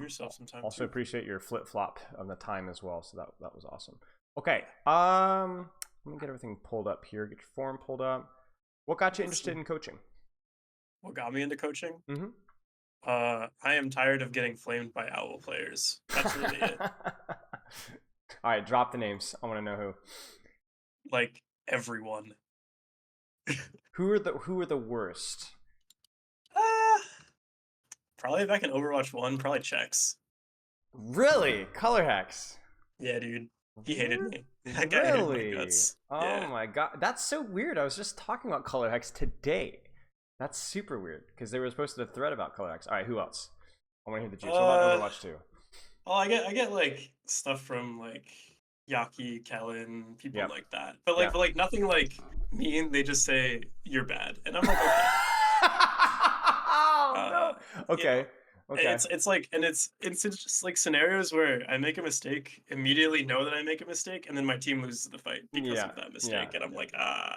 yourself some time Also too. appreciate your flip-flop on the time as well, so that was awesome. Okay, let me get everything pulled up here. Get your form pulled up. What got you interested in coaching? What got me into coaching? Mm-hmm. I am tired of getting flamed by owl players. That's really it. All right, drop the names. I want to know who. Like everyone. Who are the worst? Ah, probably back in Overwatch 1, probably Chex. Really? Color Hex? Yeah, dude. He hated me. That guy hated my Really? guts. Oh Yeah. my god, that's so weird. I was just talking about Color Hex today. That's super weird because they were supposed to thread about Color Hex. All right, who else? I want to hear the juice. What about Overwatch 2? Oh, I get like stuff from like Yaki, Kellen, people Yep. like that. But Yeah. nothing like mean. They just say you're bad, and I'm like, okay. Oh no. You know, Okay. Okay. it's like, and it's just like scenarios where I make a mistake, immediately know that I make a mistake, and then my team loses the fight because Yeah. of that Yeah. mistake, and I'm like,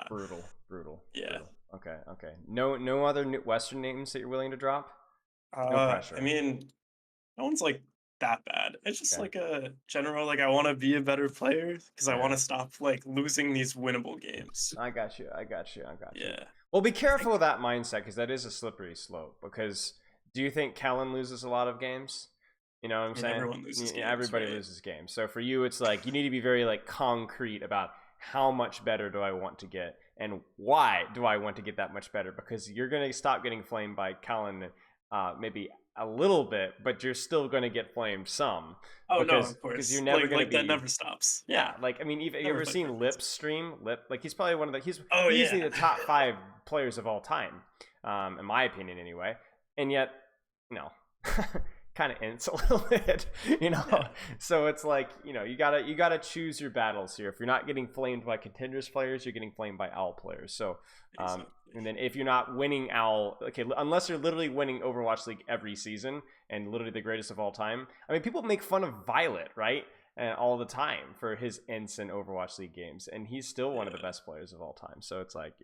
Brutal. Brutal. yeah. Brutal. Okay. Okay. No other Western names that you're willing to drop? No I pressure. mean, no one's like that bad. It's just Okay. like a general, like I want to be a better player because I want Yeah. to stop like losing these winnable games. I got you. I got you. Yeah. Well, be careful with that mindset because that is a slippery slope. Because do you think Kellen loses a lot of games? You know what I'm saying? Everyone loses games, Everybody right? loses games. So for you, it's like you need to be very like concrete about how much better do I want to get and why do I want to get that much better? Because you're gonna stop getting flamed by Kellen, maybe a little bit, but you're still gonna get flamed some. Oh no, Because of course. you're never gonna Like that be. never stops. Yeah, like I mean, have you Never ever fully seen perfect. Lip stream? Lip, like he's probably one of the he's Oh easily yeah. the top 5 players of all time, in my opinion, anyway. And yet, kind of ends a little bit, Yeah. So it's like you gotta choose your battles here. If you're not getting flamed by contenders players, you're getting flamed by owl players. So, Exactly. and then if you're not winning owl, okay, unless you're literally winning Overwatch League every season and literally the greatest of all time. I mean, people make fun of Violet, right? And all the time for his ints in Overwatch League games, and he's still one of the best players of all time. So it's like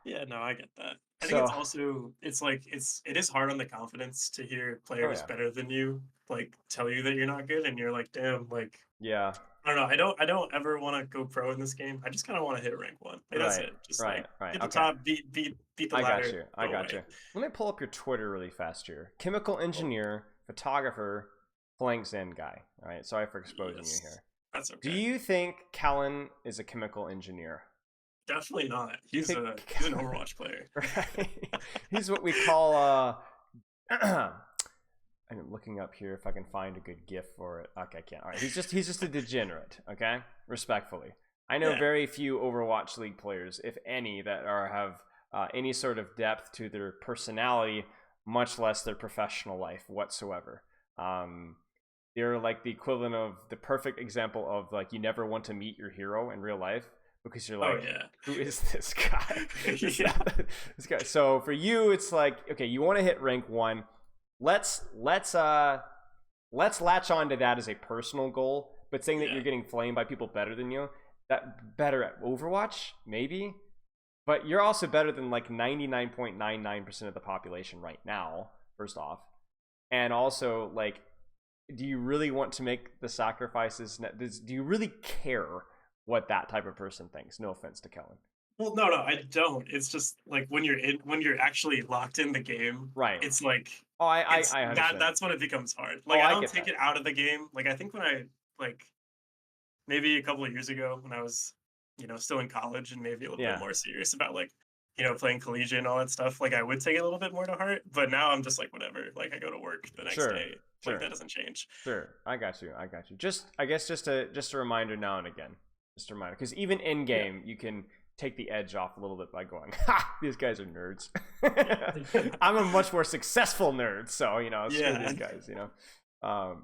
Yeah, no, I get that. I think So it's also it is hard on the confidence to hear oh players yeah, better than you like tell you that you're not good and you're like, damn, like yeah, I don't know. I don't ever want to go pro in this game. I just kind of want to hit rank 1. Like that's right, it. Just right, like right. hit the Okay. top, beat the I got ladder, you. I go got away. you. Let me pull up your Twitter really fast here. Chemical Well, engineer, photographer, blank Zen guy. All right. Sorry for exposing you yes, here. that's Do okay. you think Callan is a chemical engineer? Definitely not. Do you He's think an Overwatch player. right? He's what we call I'm looking up here if I can find a good GIF for it. Okay, I can't. All right. He's just a degenerate. Okay, respectfully. I know Yeah. very few Overwatch League players, if any, that have any sort of depth to their personality, much less their professional life whatsoever. They're like the equivalent of the perfect example of like you never want to meet your hero in real life because you're Oh like, yeah. who is this guy? Yeah. This guy. So for you, it's like, okay, you want to hit rank 1. Let's latch on to that as a personal goal, but saying that Yeah. you're getting flamed by people better than you, that better at Overwatch, maybe, but you're also better than like 99.99% of the population right now, first off. And also, like, do you really want to make the sacrifices? Do you really care what that type of person thinks? No offense to Kellen. Well, no, I don't. It's just like when you're actually locked in the game, Right. it's like Oh, it's I understand. that's when it becomes hard. Oh, Like I I don't get take that. it out of the game. Like I think when I like maybe a couple of years ago when I was, still in college and maybe a little bit Yeah. more serious about like, playing collegiate and all that stuff, like I would take it a little bit more to heart. But now I'm just like whatever. Like I go to work the next Sure. day. Like Sure. that doesn't change. Sure. I got you. Just I guess just a reminder now and again. Just a reminder. Because even in Yeah. game you can take the edge off a little bit by going, ha, these guys are nerds. Yeah. I'm a much more successful nerd, so screw Yeah. these guys,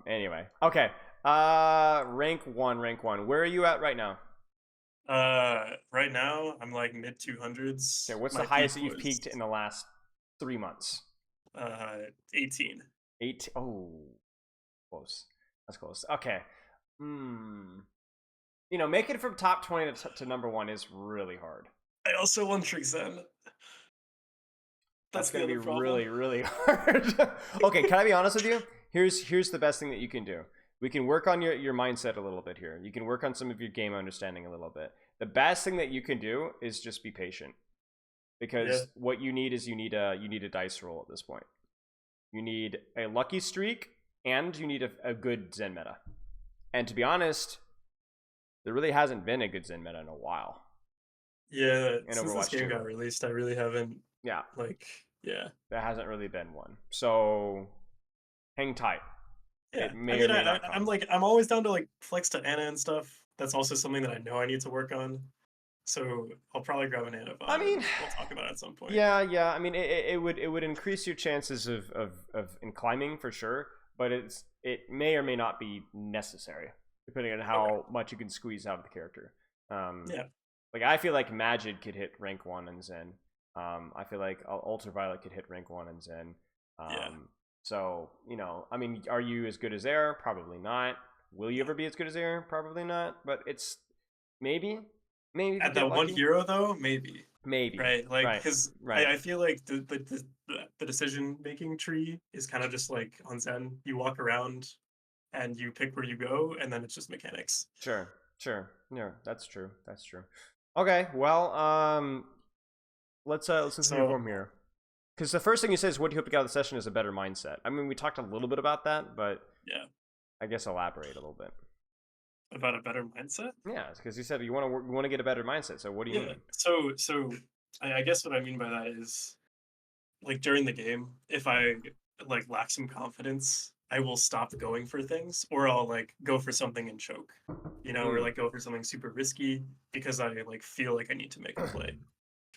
Anyway. Okay. Rank one. Where are you at right now? Right now I'm like mid 200s. Okay, what's the My highest peak that you've was peaked in the last 3 months? 18. 8. Oh, close. That's close. Okay. Making it from top 20 to number 1 is really hard. I also won Trick Zen. That's That's the going to other be problem. really, really hard. Okay, can I be honest with you? here's the best thing that you can do. We can work on your mindset a little bit here. You can work on some of your game understanding a little bit. The best thing that you can do is just be patient, Yeah. because what you need is you need a dice roll at this point. You need a lucky streak, and you need a good Zen meta. And to be honest, there really hasn't been a good Zen meta in a while Yeah, in since this Overwatch game 2. got released, I really haven't Yeah, like yeah. there hasn't really been one. So hang tight. Yeah. It I may or mean may I not I'm come. like I'm always down to like flex to Ana and stuff. That's also something that I know I need to work on. So I'll probably grab an Ana I vibe mean, and we'll talk about it at some point. yeah. I mean, it would increase your chances of in climbing for sure, but it may or may not be necessary depending on Okay. how much you can squeeze out of the character. Um, Yeah. like I feel like Magid could hit rank 1 in Zen. I feel like Ultraviolet could hit rank 1 in Zen. Yeah. So I mean, are you as good as Air? Probably not. Will you ever be as good as Air? Probably not. But it's maybe if you At get that one lucky, hero though, maybe. maybe. Right? Like Right, because right. I feel like the decision making tree is kind of just like on Zen. You walk around and you pick where you go, and then it's just mechanics. Sure. Yeah, that's true. That's true. Okay, well, let's listen to your So form here. Because the first thing you say is, "What do you hope to get out of the session?" is a better mindset. I mean, we talked a little bit about that, but yeah, I guess elaborate a little bit. about a better mindset. Yeah, because you said you want to get a better mindset. So what do you Yeah. mean? So I guess what I mean by that is like during the game, if I like lack some confidence, I will stop going for things, or I'll like go for something and choke, or Mm, like go for something super risky because I like feel like I need to make a play.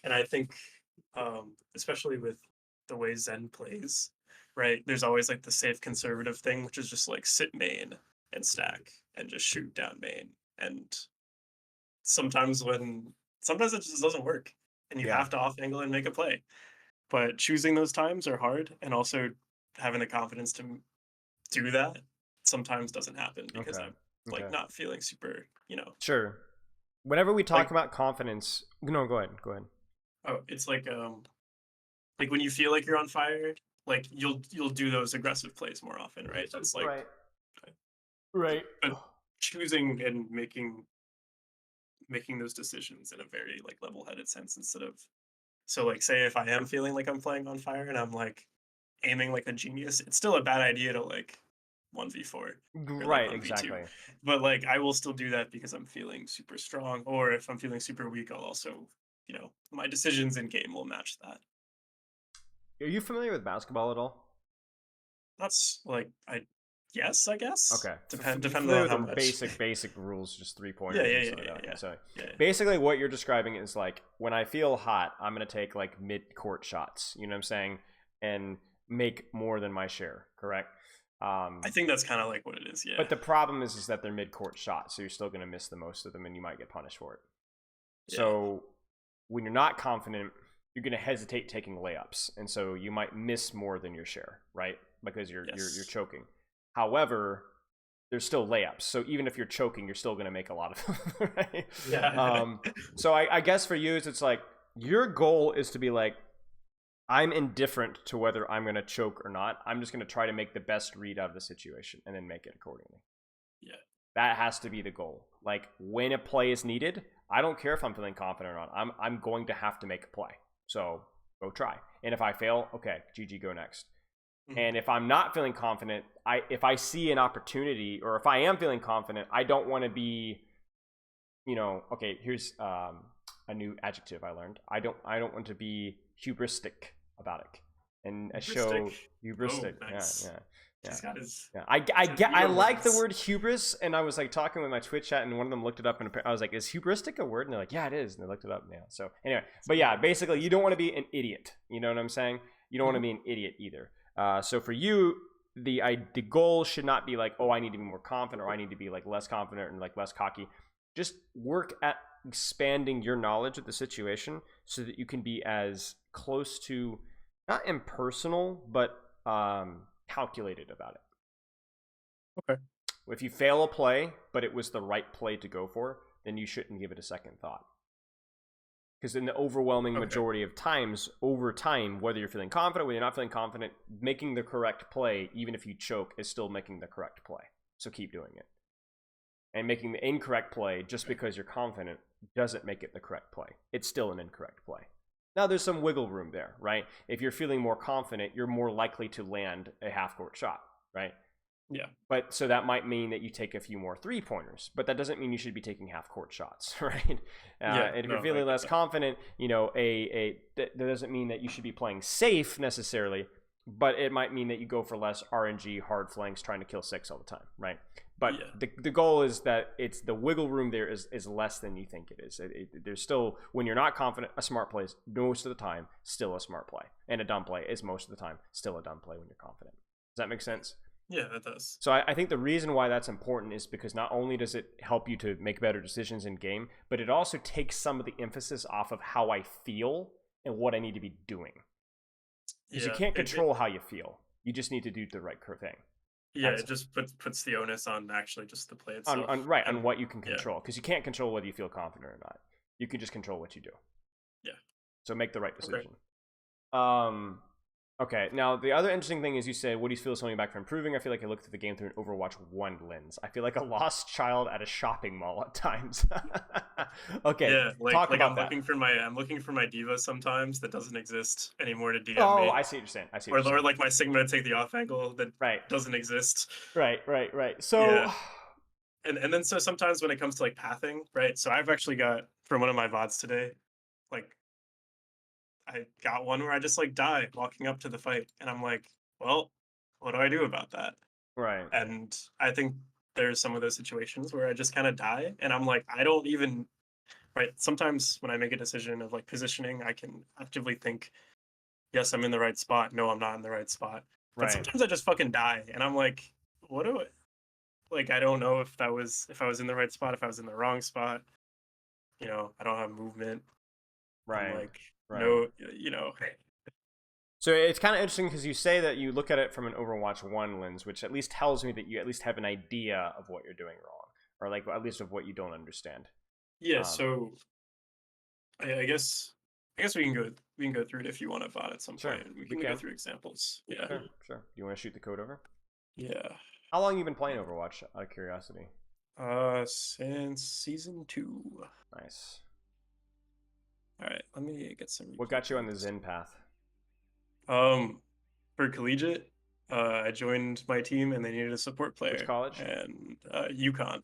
And I think, especially with the way Zen plays, right? There's always like the safe conservative thing, which is just like sit main and stack and just shoot down main. And sometimes it just doesn't work, and you yeah. have to off angle and make a play. But choosing those times are hard, and also having the confidence to do that sometimes doesn't happen because Okay. I'm like Okay. not feeling super, Sure. Whenever we talk like about confidence, no, go ahead. Go ahead. oh, it's like when you feel like you're on fire, like you'll do those aggressive plays more often, right? That's like Right. Right. but choosing and making those decisions in a very like level-headed sense instead of so like say if I am feeling like I'm playing on fire and I'm like aiming like a genius, it's still a bad idea to like 1v4 or like Right. 1v2. Exactly. But like I will still do that because I'm feeling super strong, or if I'm feeling super weak, I'll also, my decisions in game will match that. Are you familiar with basketball at all? That's like I yes, I guess. Okay. You Depending familiar on with how the much. basic rules, just three Yeah, pointers yeah, and yeah, stuff like yeah, that. Okay, yeah. so Yeah. basically what you're describing is like when I feel hot, I'm gonna take like mid court shots. You know what I'm saying? And make more than my share. Correct. I think that's kind of like what it is, yeah. But the problem is that they're mid court shots, so you're still gonna miss the most of them, and you might get punished for it. Yeah. So when you're not confident, you're gonna hesitate taking layups, and so you might miss more than your share, right? Because you're Yes. choking. However, there's still layups. So even if you're choking, you're still going to make a lot of them, right? Yeah. So I guess for you, it's like your goal is to be like, I'm indifferent to whether I'm going to choke or not. I'm just going to try to make the best read out of the situation and then make it accordingly. Yeah. That has to be the goal. Like when a play is needed, I don't care if I'm feeling confident or not. I'm going to have to make a play. So go try. And if I fail, okay, GG, go next. Mhm. And if I'm not feeling confident, if I see an opportunity, or if I am feeling confident, I don't want to be, okay, here's a new adjective I learned. I don't want to be hubristic about it, and show Hubristic. Oh, hubristic. nice. Yeah. He's got his Yeah, I hero like the words. word hubris, and I was like talking with my Twitch chat, and one of them looked it up, and I was like, "Is hubristic a word?" And they're like, "Yeah, it is." And they looked it up. Yeah. So anyway, but yeah, basically, you don't want to be an idiot. You know what I'm saying? You don't want to Mhm. be an idiot either. So for you, the goal should not be like, "Oh, I need to be more confident," or "I need to be like less confident and like less cocky." Just work at expanding your knowledge of the situation so that you can be as close to not impersonal, but calculated about it. Okay. If you fail a play, but it was the right play to go for, then you shouldn't give it a second thought. Because in the overwhelming Okay. majority of times, over time, whether you're feeling confident, whether you're not feeling confident, making the correct play, even if you choke, is still making the correct play. So keep doing it. And making the incorrect play just because you're confident doesn't make it the correct play. It's still an incorrect play. Now, there's some wiggle room there, right? If you're feeling more confident, you're more likely to land a half-court shot, right? Yeah. But so that might mean that you take a few more three-pointers, but that doesn't mean you should be taking half-court shots, right? And if you're feeling less confident, that doesn't mean that you should be playing safe necessarily, but it might mean that you go for less RNG, hard flanks, trying to kill 6 all the time, right? But the goal is that it's the wiggle room there is less than you think it is. There's still, when you're not confident, a smart play is most of the time still a smart play, and a dumb play is most of the time still a dumb play when you're confident. Does that make sense? Yeah, that does. So I think the reason why that's important is because not only does it help you to make better decisions in game, but it also takes some of the emphasis off of how I feel and what I need to be doing. Because you can't control how you feel. You just need to do the right thing. Yeah, it just puts the onus on actually just the play itself. On what you can control. Because you can't control whether you feel confident or not. You can just control what you do. Yeah. So make the right decision. Okay, now the other interesting thing is you say, what do you feel is holding you back from improving? I feel like I look through the game through an Overwatch 1 lens. I feel like a lost child at a shopping mall at times. Okay, yeah, talk about that. I'm looking for my diva sometimes that doesn't exist anymore to DM me. Oh, I see what you're saying. Or like my Sigma to take the off angle that doesn't exist. Right. So, and then so sometimes when it comes to like pathing, right? So I've actually got, from one of my VODs today, like, I got one where I just like die walking up to the fight, and I'm like, well, what do I do about that? Right. And I think there's some of those situations where I just kind of die, and I'm like, I don't even, right? Sometimes when I make a decision of like positioning, I can actively think, yes, I'm in the right spot. No, I'm not in the right spot. But sometimes I just fucking die, and I'm like, what do I, like, I don't know if I was in the right spot, if I was in the wrong spot. You know, I don't have movement. Right. I'm like, no, So it's kind of interesting because you say that you look at it from an Overwatch 1 lens, which at least tells me that you at least have an idea of what you're doing wrong, or like at least of what you don't understand. Yeah, so I guess we can go through it if you want to bot at some point. We can go through examples. Yeah. Sure. Do you want to shoot the code over? Yeah. How long have you been playing Overwatch, out of curiosity? Since season 2. Nice. All right, let me get some. What got you on the Zen path? For collegiate, I joined my team and they needed a support player. Which college? And UConn.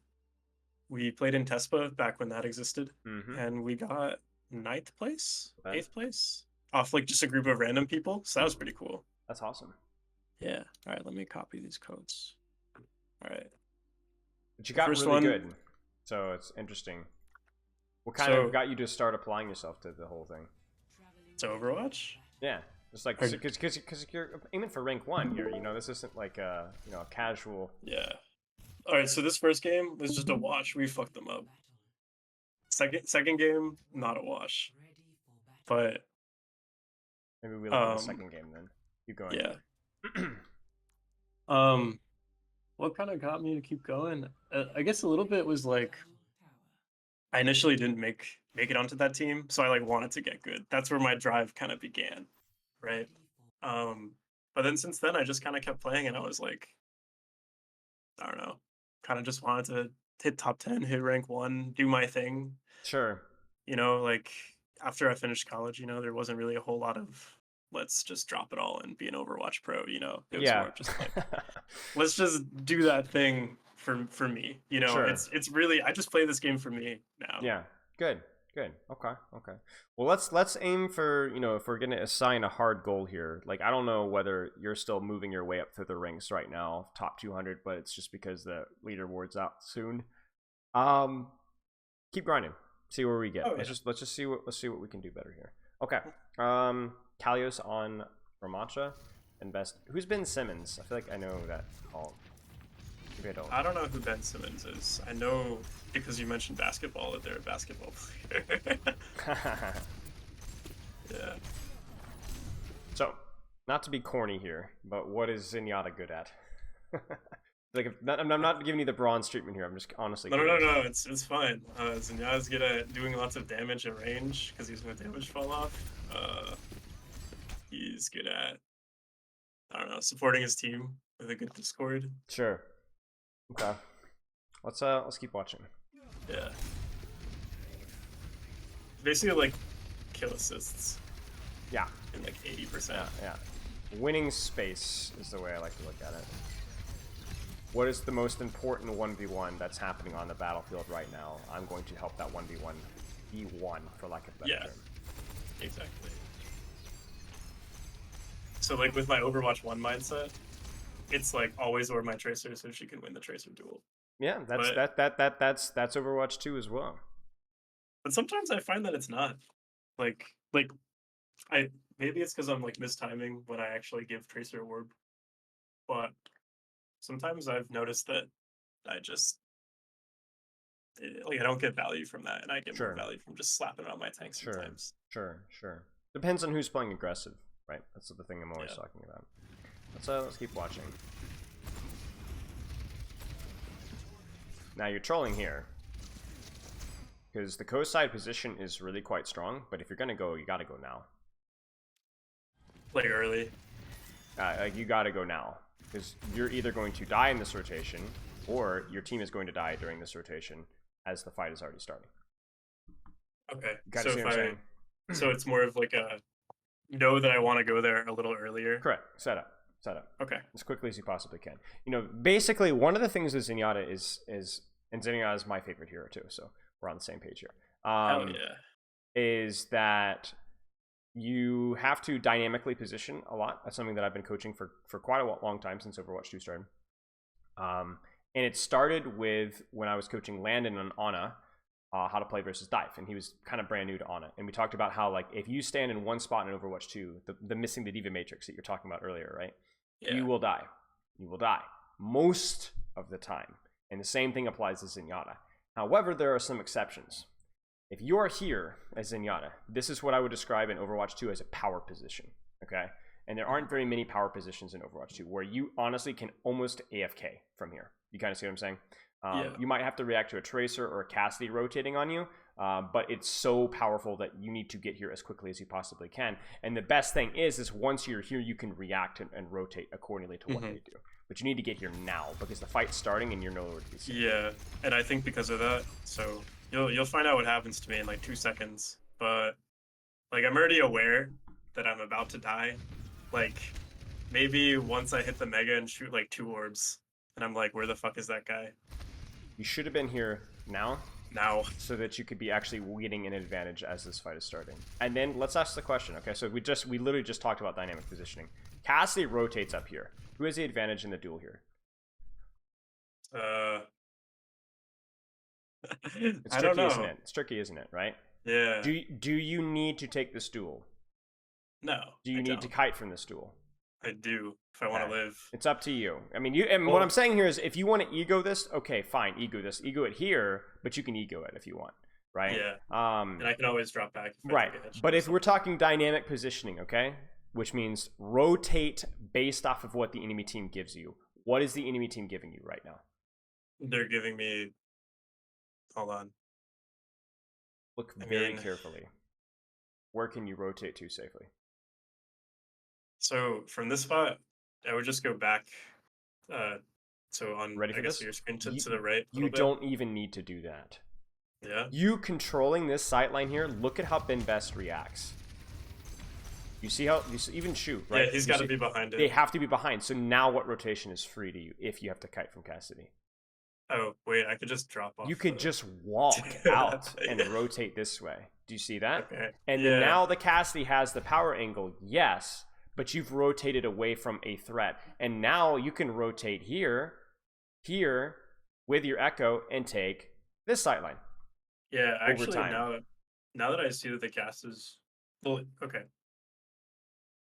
We played in TESPA back when that existed, and we got 9th place, 8th place, off like just a group of random people. So that was pretty cool. That's awesome. Yeah. All right, let me copy these codes. All right. But you got really good, so it's interesting. What kind of got you to start applying yourself to the whole thing? To Overwatch? Yeah, just like because you're aiming for rank 1 here. You know, this isn't like a a casual. Yeah. All right, so this first game was just a wash. We fucked them up. Second game, not a wash. But maybe we look at the second game then. Keep going. Yeah. What kind of got me to keep going? I guess a little bit was like, I initially didn't make it onto that team, so I like wanted to get good. That's where my drive kind of began, right? But then since then, I just kind of kept playing, and I was like, I don't know, kind of just wanted to hit top 10, hit rank 1, do my thing. Sure. You know, like after I finished college, you know, there wasn't really a whole lot of let's just drop it all and be an Overwatch pro. You know, it was more just like let's just do that thing for me. You know, it's really, I just play this game for me now. Yeah. Good. Okay. Well, let's aim for, if we're gonna assign a hard goal here. Like, I don't know whether you're still moving your way up through the ranks right now, top 200, but it's just because the leaderboard's out soon. Keep grinding. See where we get. Let's just see what we can do better here. Okay. Kalios on Ramatcha and best. Who's Ben Simmons? I feel like I know that all. I don't know who Ben Simmons is. I know because you mentioned basketball that they're a basketball player. Yeah. So, not to be corny here, but what is Zenyatta good at? Like, I'm not giving you the bronze treatment here. I'm just honestly. No. It's fine. Zenyatta's good at doing lots of damage at range because he's gonna damage fall off. He's good at, I don't know, supporting his team with a good Discord. Sure. Okay. Let's keep watching. Yeah. Basically like kill assists. Yeah. In like 80%. Yeah. Winning space is the way I like to look at it. What is the most important 1v1 that's happening on the battlefield right now? I'm going to help that 1v1 be won, for lack of a better term. Exactly. So like with my Overwatch 1 mindset, it's like always wear my Tracer so she can win the Tracer duel. Yeah, that's Overwatch 2 as well. But sometimes I find that it's not. Like maybe it's because I'm like mistiming when I actually give Tracer orb. But sometimes I've noticed that I don't get value from that, and I get more value from just slapping it on my tank sometimes. Sure. Depends on who's playing aggressive, right? That's the thing I'm always talking about. Let's keep watching. Now you're trolling here, because the coast side position is really quite strong, but if you're gonna go, you gotta go now. Play early. You gotta go now, because you're either going to die in this rotation, or your team is going to die during this rotation as the fight is already starting. Okay. So see what I'm saying? So it's more of like a know that I want to go there a little earlier. Correct. Set up. Okay. As quickly as you possibly can. You know, basically one of the things with Zenyatta is and Zenyatta is my favorite hero too, so we're on the same page here. Hell yeah. Is that you have to dynamically position a lot. That's something that I've been coaching for quite a long time, since Overwatch 2 started. And it started with when I was coaching Landon on Ana, how to play versus dive, and he was kind of brand new to Ana. And we talked about how, like, if you stand in one spot in Overwatch 2, the missing the diva matrix that you're talking about earlier, right? Yeah. You will die. You will die most of the time. And the same thing applies to Zenyatta. However, there are some exceptions. If you are here as Zenyatta, this is what I would describe in Overwatch 2 as a power position, okay? And there aren't very many power positions in Overwatch 2 where you honestly can almost AFK from here. You kind of see what I'm saying? You might have to react to a Tracer or a Cassidy rotating on you, but it's so powerful that you need to get here as quickly as you possibly can. And the best thing is once you're here, you can react and rotate accordingly to what they do. But you need to get here now, because the fight's starting and you're nowhere to be seen. Yeah, and I think because of that, so you'll find out what happens to me in like 2 seconds. But like, I'm already aware that I'm about to die. Like, maybe once I hit the mega and shoot like 2 orbs, and I'm like, where the fuck is that guy? You should have been here now, so that you could be actually getting an advantage as this fight is starting. And then let's ask the question. Okay, so we literally just talked about dynamic positioning. Cassidy rotates up here. Who has the advantage in the duel here? It's tricky, isn't it? It's tricky, isn't it? Right? Yeah. Do you need to take this duel? No. Do you need to kite from this duel? I do, if I want to live. It's up to you. I mean, what I'm saying here is, if you want to ego this, okay, fine, ego this. Ego it here, but you can ego it if you want, right? Yeah. And I can always drop back. Right. But if we're talking dynamic positioning, okay, which means rotate based off of what the enemy team gives you. What is the enemy team giving you right now? They're giving me... Hold on. Look very carefully. Where can you rotate to safely? So from this spot, I would just go back. So on, ready for I guess, your screen to the right. You don't even need to do that. Yeah. You controlling this sightline here. Look at how Ben Best reacts. You see how even shoot, right? Yeah, he's got to be behind it. They have to be behind. So now what rotation is free to you if you have to kite from Cassidy? Oh wait, I could just drop off. You could just walk out and rotate this way. Do you see that? Okay. And then now the Cassidy has the power angle, yes, but you've rotated away from a threat. And now you can rotate here with your Echo and take this sightline. Yeah, actually, now that I see that the cast is... Well, okay.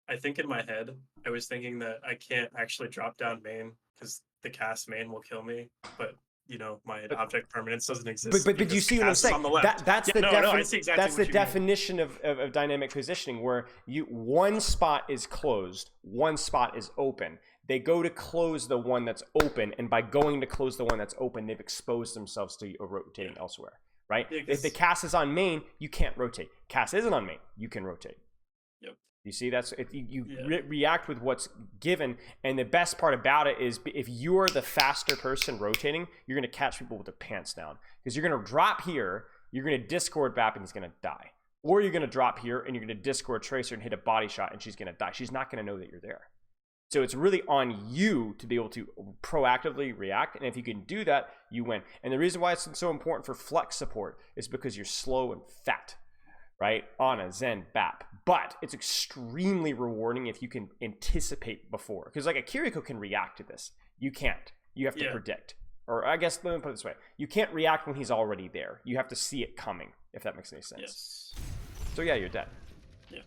I think in my head, I was thinking that I can't actually drop down main because the cast main will kill me, but... You know, my object permanence doesn't exist. But you see what I'm saying? That's the definition of dynamic positioning, where one spot is closed, one spot is open. they go to close the one that's open, and by going to close the one that's open, they've exposed themselves to rotating elsewhere, right? Yeah, if the Cass is on main, you can't rotate. Cass isn't on main, you can rotate. Yep. You see, that's react with what's given, and the best part about it is if you're the faster person rotating, you're going to catch people with their pants down, because you're going to drop here, you're going to discord Bap, and he's going to die. Or you're going to drop here, and you're going to discord Tracer and hit a body shot, and she's going to die. She's not going to know that you're there. So it's really on you to be able to proactively react, and if you can do that, you win. And the reason why it's so important for flex support is because you're slow and fat, right? Ana, Zen, Bap. But it's extremely rewarding if you can anticipate before. Because like a Kiriko can react to this. You can't. You have to predict. Or I guess, let me put it this way. You can't react when he's already there. You have to see it coming, if that makes any sense. Yes. So yeah, you're dead. Yeah.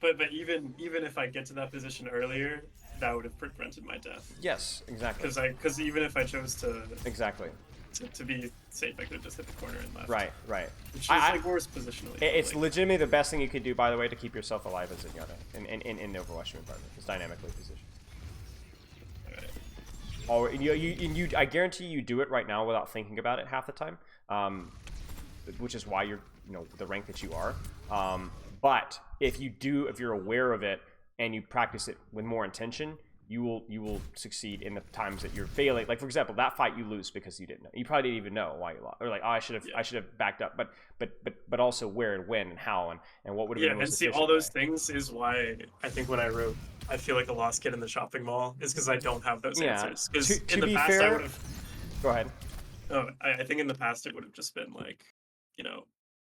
But even if I get to that position earlier, that would have prevented my death. Yes, exactly. Because even if I chose to to be safe, I could have just hit the corner and left. Right, right. Which is like worse positionally. It's like, legitimately the best thing you could do, by the way, to keep yourself alive as Zenyatta in the Overwatch environment. It's dynamically positioned. Or you I guarantee you do it right now without thinking about it half the time, which is why you're the rank that you are. But if you're aware of it and you practice it with more intention, you will succeed in the times that you're failing. Like for example, that fight you lose because you didn't know. You probably didn't even know why you lost, or like, oh, I should have backed up. But also where and when and how and what would have been the most efficient. All those things is why I think when I wrote I feel like a lost kid in the shopping mall is because I don't have those answers. Because in the past I would have. Go ahead. Oh, I think in the past it would have just been like,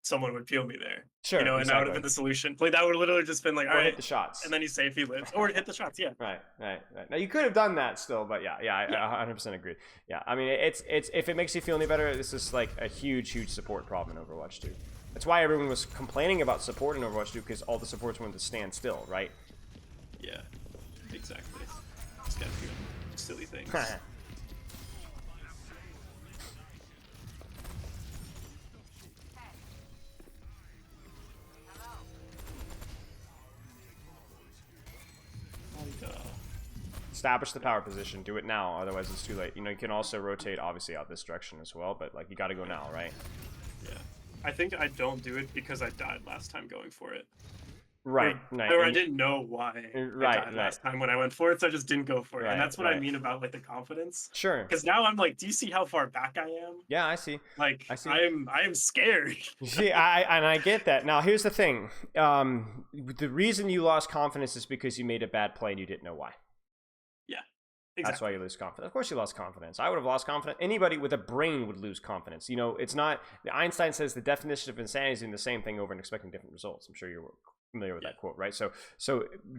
someone would peel me there. Sure. And that would have been the solution. Like that would have literally just been like, all right, hit the shots, and then he's safe, he lives, or hit the shots. Yeah. Right. Now you could have done that still, but I 100% agree. Yeah, I mean, it's if it makes you feel any better, this is like a huge support problem in Overwatch 2. That's why everyone was complaining about support in Overwatch 2, because all the supports wanted to stand still, right? Yeah, exactly. Just gotta do silly things. Establish the power position. Do it now, otherwise it's too late. You can also rotate obviously out this direction as well, but like you got to go now, right? Yeah, I think I don't do it because I died last time going for it. Right. Or I didn't know why I died last time when I went for it, so I just didn't go for it. And that's what I mean about like the confidence. Sure. Because now I'm like, do you see how far back I am? Yeah, I see. Like I see. I am scared. See, I get that. Now here's the thing. The reason you lost confidence is because you made a bad play and you didn't know why. Exactly. That's why you lose confidence. Of course you lost confidence. I would have lost confidence. Anybody with a brain would lose confidence. It's not... Einstein says the definition of insanity is doing the same thing over and expecting different results. I'm sure you're familiar with that quote, right? So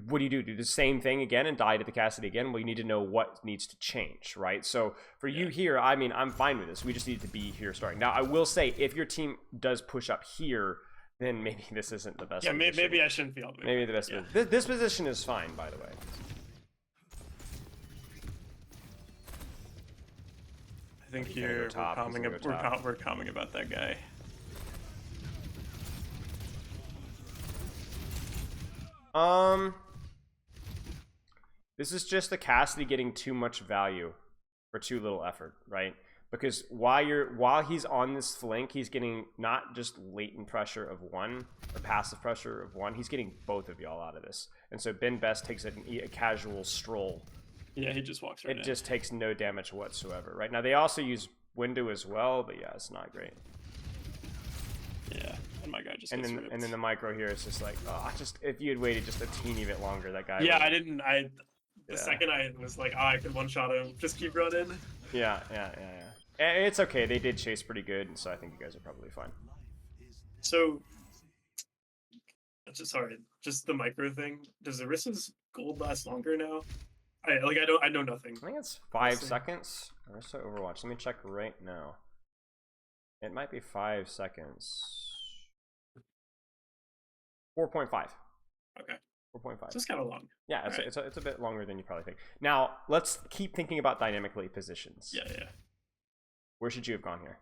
what do? Do the same thing again and die to the Cassidy again? Well, you need to know what needs to change, right? So for you here, I mean, I'm fine with this. We just need to be here starting. Now, I will say, if your team does push up here, then maybe this isn't the best position. Maybe I shouldn't be all the way. Maybe the best position. This position is fine, by the way. I think here we're calming about that guy. This is just the Cassidy getting too much value for too little effort, right? Because while he's on this flank, he's getting not just latent pressure of one or passive pressure of one, he's getting both of y'all out of this. And so Ben Best takes a casual stroll. Yeah, he just walks right in. It just takes no damage whatsoever, right? Now, they also use window as well, but yeah, it's not great. Yeah, and my guy just and then the micro here is just like, oh, if you had waited just a teeny bit longer, that guy. Yeah, the second I was like, I could one-shot him, just keep running. Yeah. It's okay, they did chase pretty good, and so I think you guys are probably fine. So, just the micro thing. Does Orissa's gold last longer now? I know nothing. I think it's 5 seconds. Orisa Overwatch. Let me check right now. It might be 5 seconds. 4.5. Okay. 4.5. So it's kind of long. Yeah, it's a bit longer than you probably think. Now, let's keep thinking about dynamically positions. Yeah. Where should you have gone here?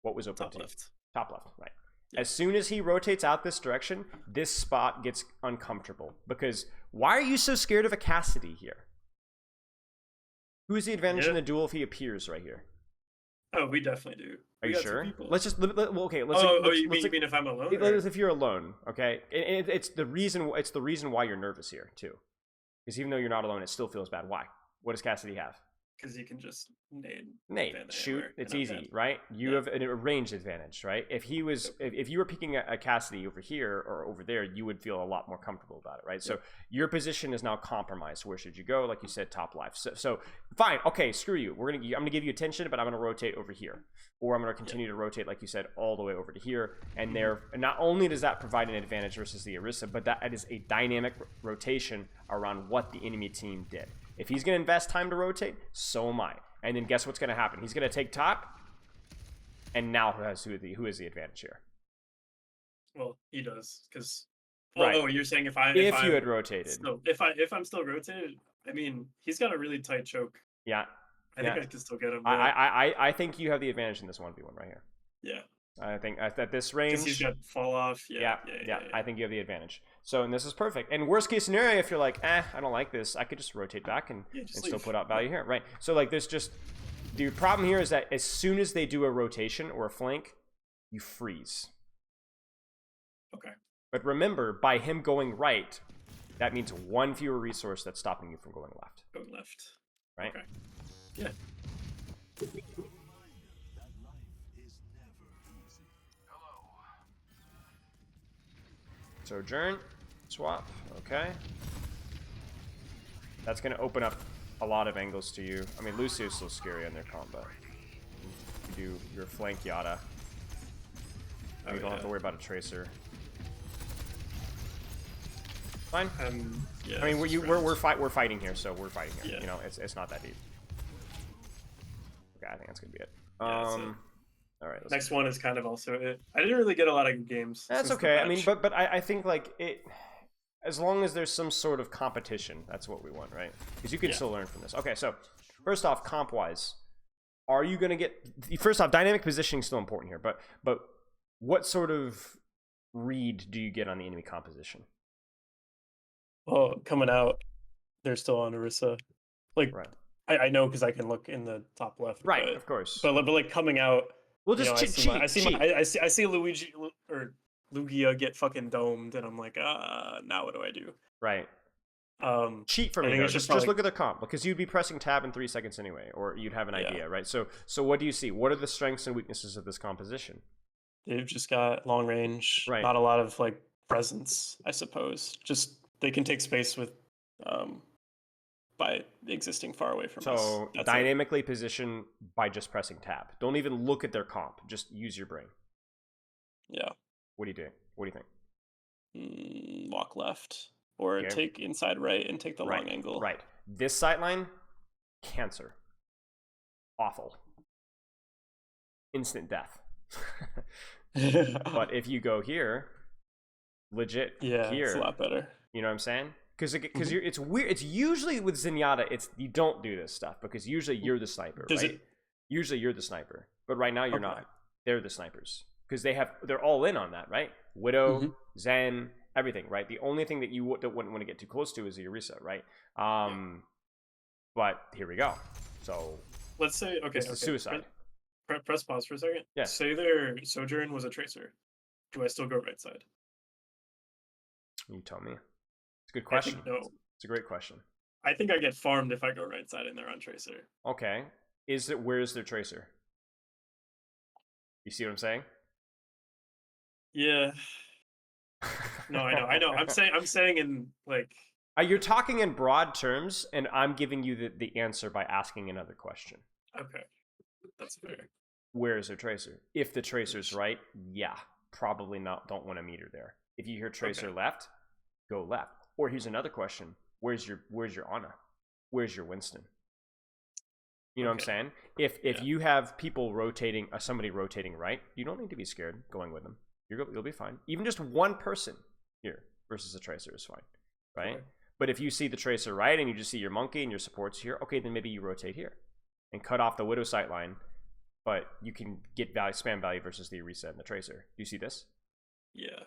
What was open to you? Left. Top left, right. Yeah. As soon as he rotates out this direction, this spot gets uncomfortable. Because why are you so scared of a Cassidy here? Who's the advantage in the duel if he appears right here? Oh, we definitely do. Are We you got sure? 2 people. Let's just okay. You mean if I'm alone? If you're alone, okay. It's the reason. It's the reason why you're nervous here too. Because even though you're not alone, it still feels bad. Why? What does Cassidy have? Because you can just nade, shoot. It's easy, dead. Right? You have a range advantage, right? If he was, if you were picking a Cassidy over here or over there, you would feel a lot more comfortable about it, right? So your position is now compromised. Where should you go? Like you said, top left. So fine, okay, screw you. I'm gonna give you attention, but I'm gonna rotate over here, or I'm gonna continue to rotate, like you said, all the way over to here. And not only does that provide an advantage versus the Orisa, but that is a dynamic rotation around what the enemy team did. If he's going to invest time to rotate, so am I. And then guess what's going to happen? He's going to take top, and now who is the advantage here? Well, he does, because right. Oh, you're saying if you had rotated. Still, if I'm still rotated, I mean, he's got a really tight choke. Yeah. I think I can still get him. I think you have the advantage in this 1v1 right here. Yeah. I think at this range, because he's got fall off. Yeah. I think you have the advantage. So, and this is perfect. And worst case scenario, if you're like, I don't like this, I could just rotate back and still put out value here, right? So like there's just, the problem here is that as soon as they do a rotation or a flank, you freeze. Okay. But remember, by him going right, that means one fewer resource that's stopping you from going left. Going left. Right? Okay. Yeah. Sojourn, swap, okay. That's going to open up a lot of angles to you. I mean, Lucio's still scary on their combo. You do your flank Yata. You don't have to worry about a Tracer. Fine. Yeah, I mean, we're fighting here, so we're fighting here. Yeah. You know, it's not that deep. Okay, I think that's gonna be it. All right. Next one is kind of also it. I didn't really get a lot of good games. That's okay. I mean, but I think like it, as long as there's some sort of competition, that's what we want, right? Because you can still learn from this. Okay, so first off, comp wise, are you gonna get? First off, dynamic positioning is still important here, but what sort of read do you get on the enemy composition? Well, coming out, they're still on Orisa. Like, right. I know because I can look in the top left. Right, but, of course. But like coming out, we'll just cheat. I see Luigi or Lugia get fucking domed, and I'm like, now what do I do? Right. Cheat for me. Just look at the comp, because you'd be pressing tab in 3 seconds anyway, or you'd have an idea, right? So what do you see? What are the strengths and weaknesses of this composition? They've just got long range, right. Not a lot of like presence, I suppose. Just they can take space with by existing far away from us. So dynamically position by just pressing tab. Don't even look at their comp. Just use your brain. Yeah. What do you do? What do you think? Walk left. Or take inside right and take the long angle. Right. This sightline, cancer. Awful. Instant death. But if you go here, legit here. It's a lot better. You know what I'm saying? Because it's weird. It's usually with Zenyatta, you don't do this stuff because usually you're the sniper, right? Usually you're the sniper, but right now you're not. They're the snipers because they're all in on that, right? Widow, Zen, everything, right? The only thing that you wouldn't want to get too close to is the Orisa, right? But here we go. So let's say it's the suicide. Press pause for a second. Yeah. Say their Sojourn was a Tracer. Do I still go right side? You tell me. It's a good question. No. It's a great question. I think I get farmed if I go right side and they're on Tracer. Okay. Where's their Tracer? You see what I'm saying? Yeah. No, I know. I'm saying in like. You're talking in broad terms, and I'm giving you the answer by asking another question. Okay, that's fair. Where is their Tracer? If the Tracer's right, yeah, probably not. Don't want to meet her there. If you hear Tracer left, go left. Or here's another question: Where's your Ana? Where's your Winston? You know what I'm saying? If you have people rotating, somebody rotating right, you don't need to be scared going with them. You'll be fine. Even just one person here versus a Tracer is fine, right? Okay. But if you see the Tracer right and you just see your monkey and your supports here, okay, then maybe you rotate here and cut off the Widow sight line, but you can get value, spam value versus the Orisa and the Tracer. Do you see this? Yeah.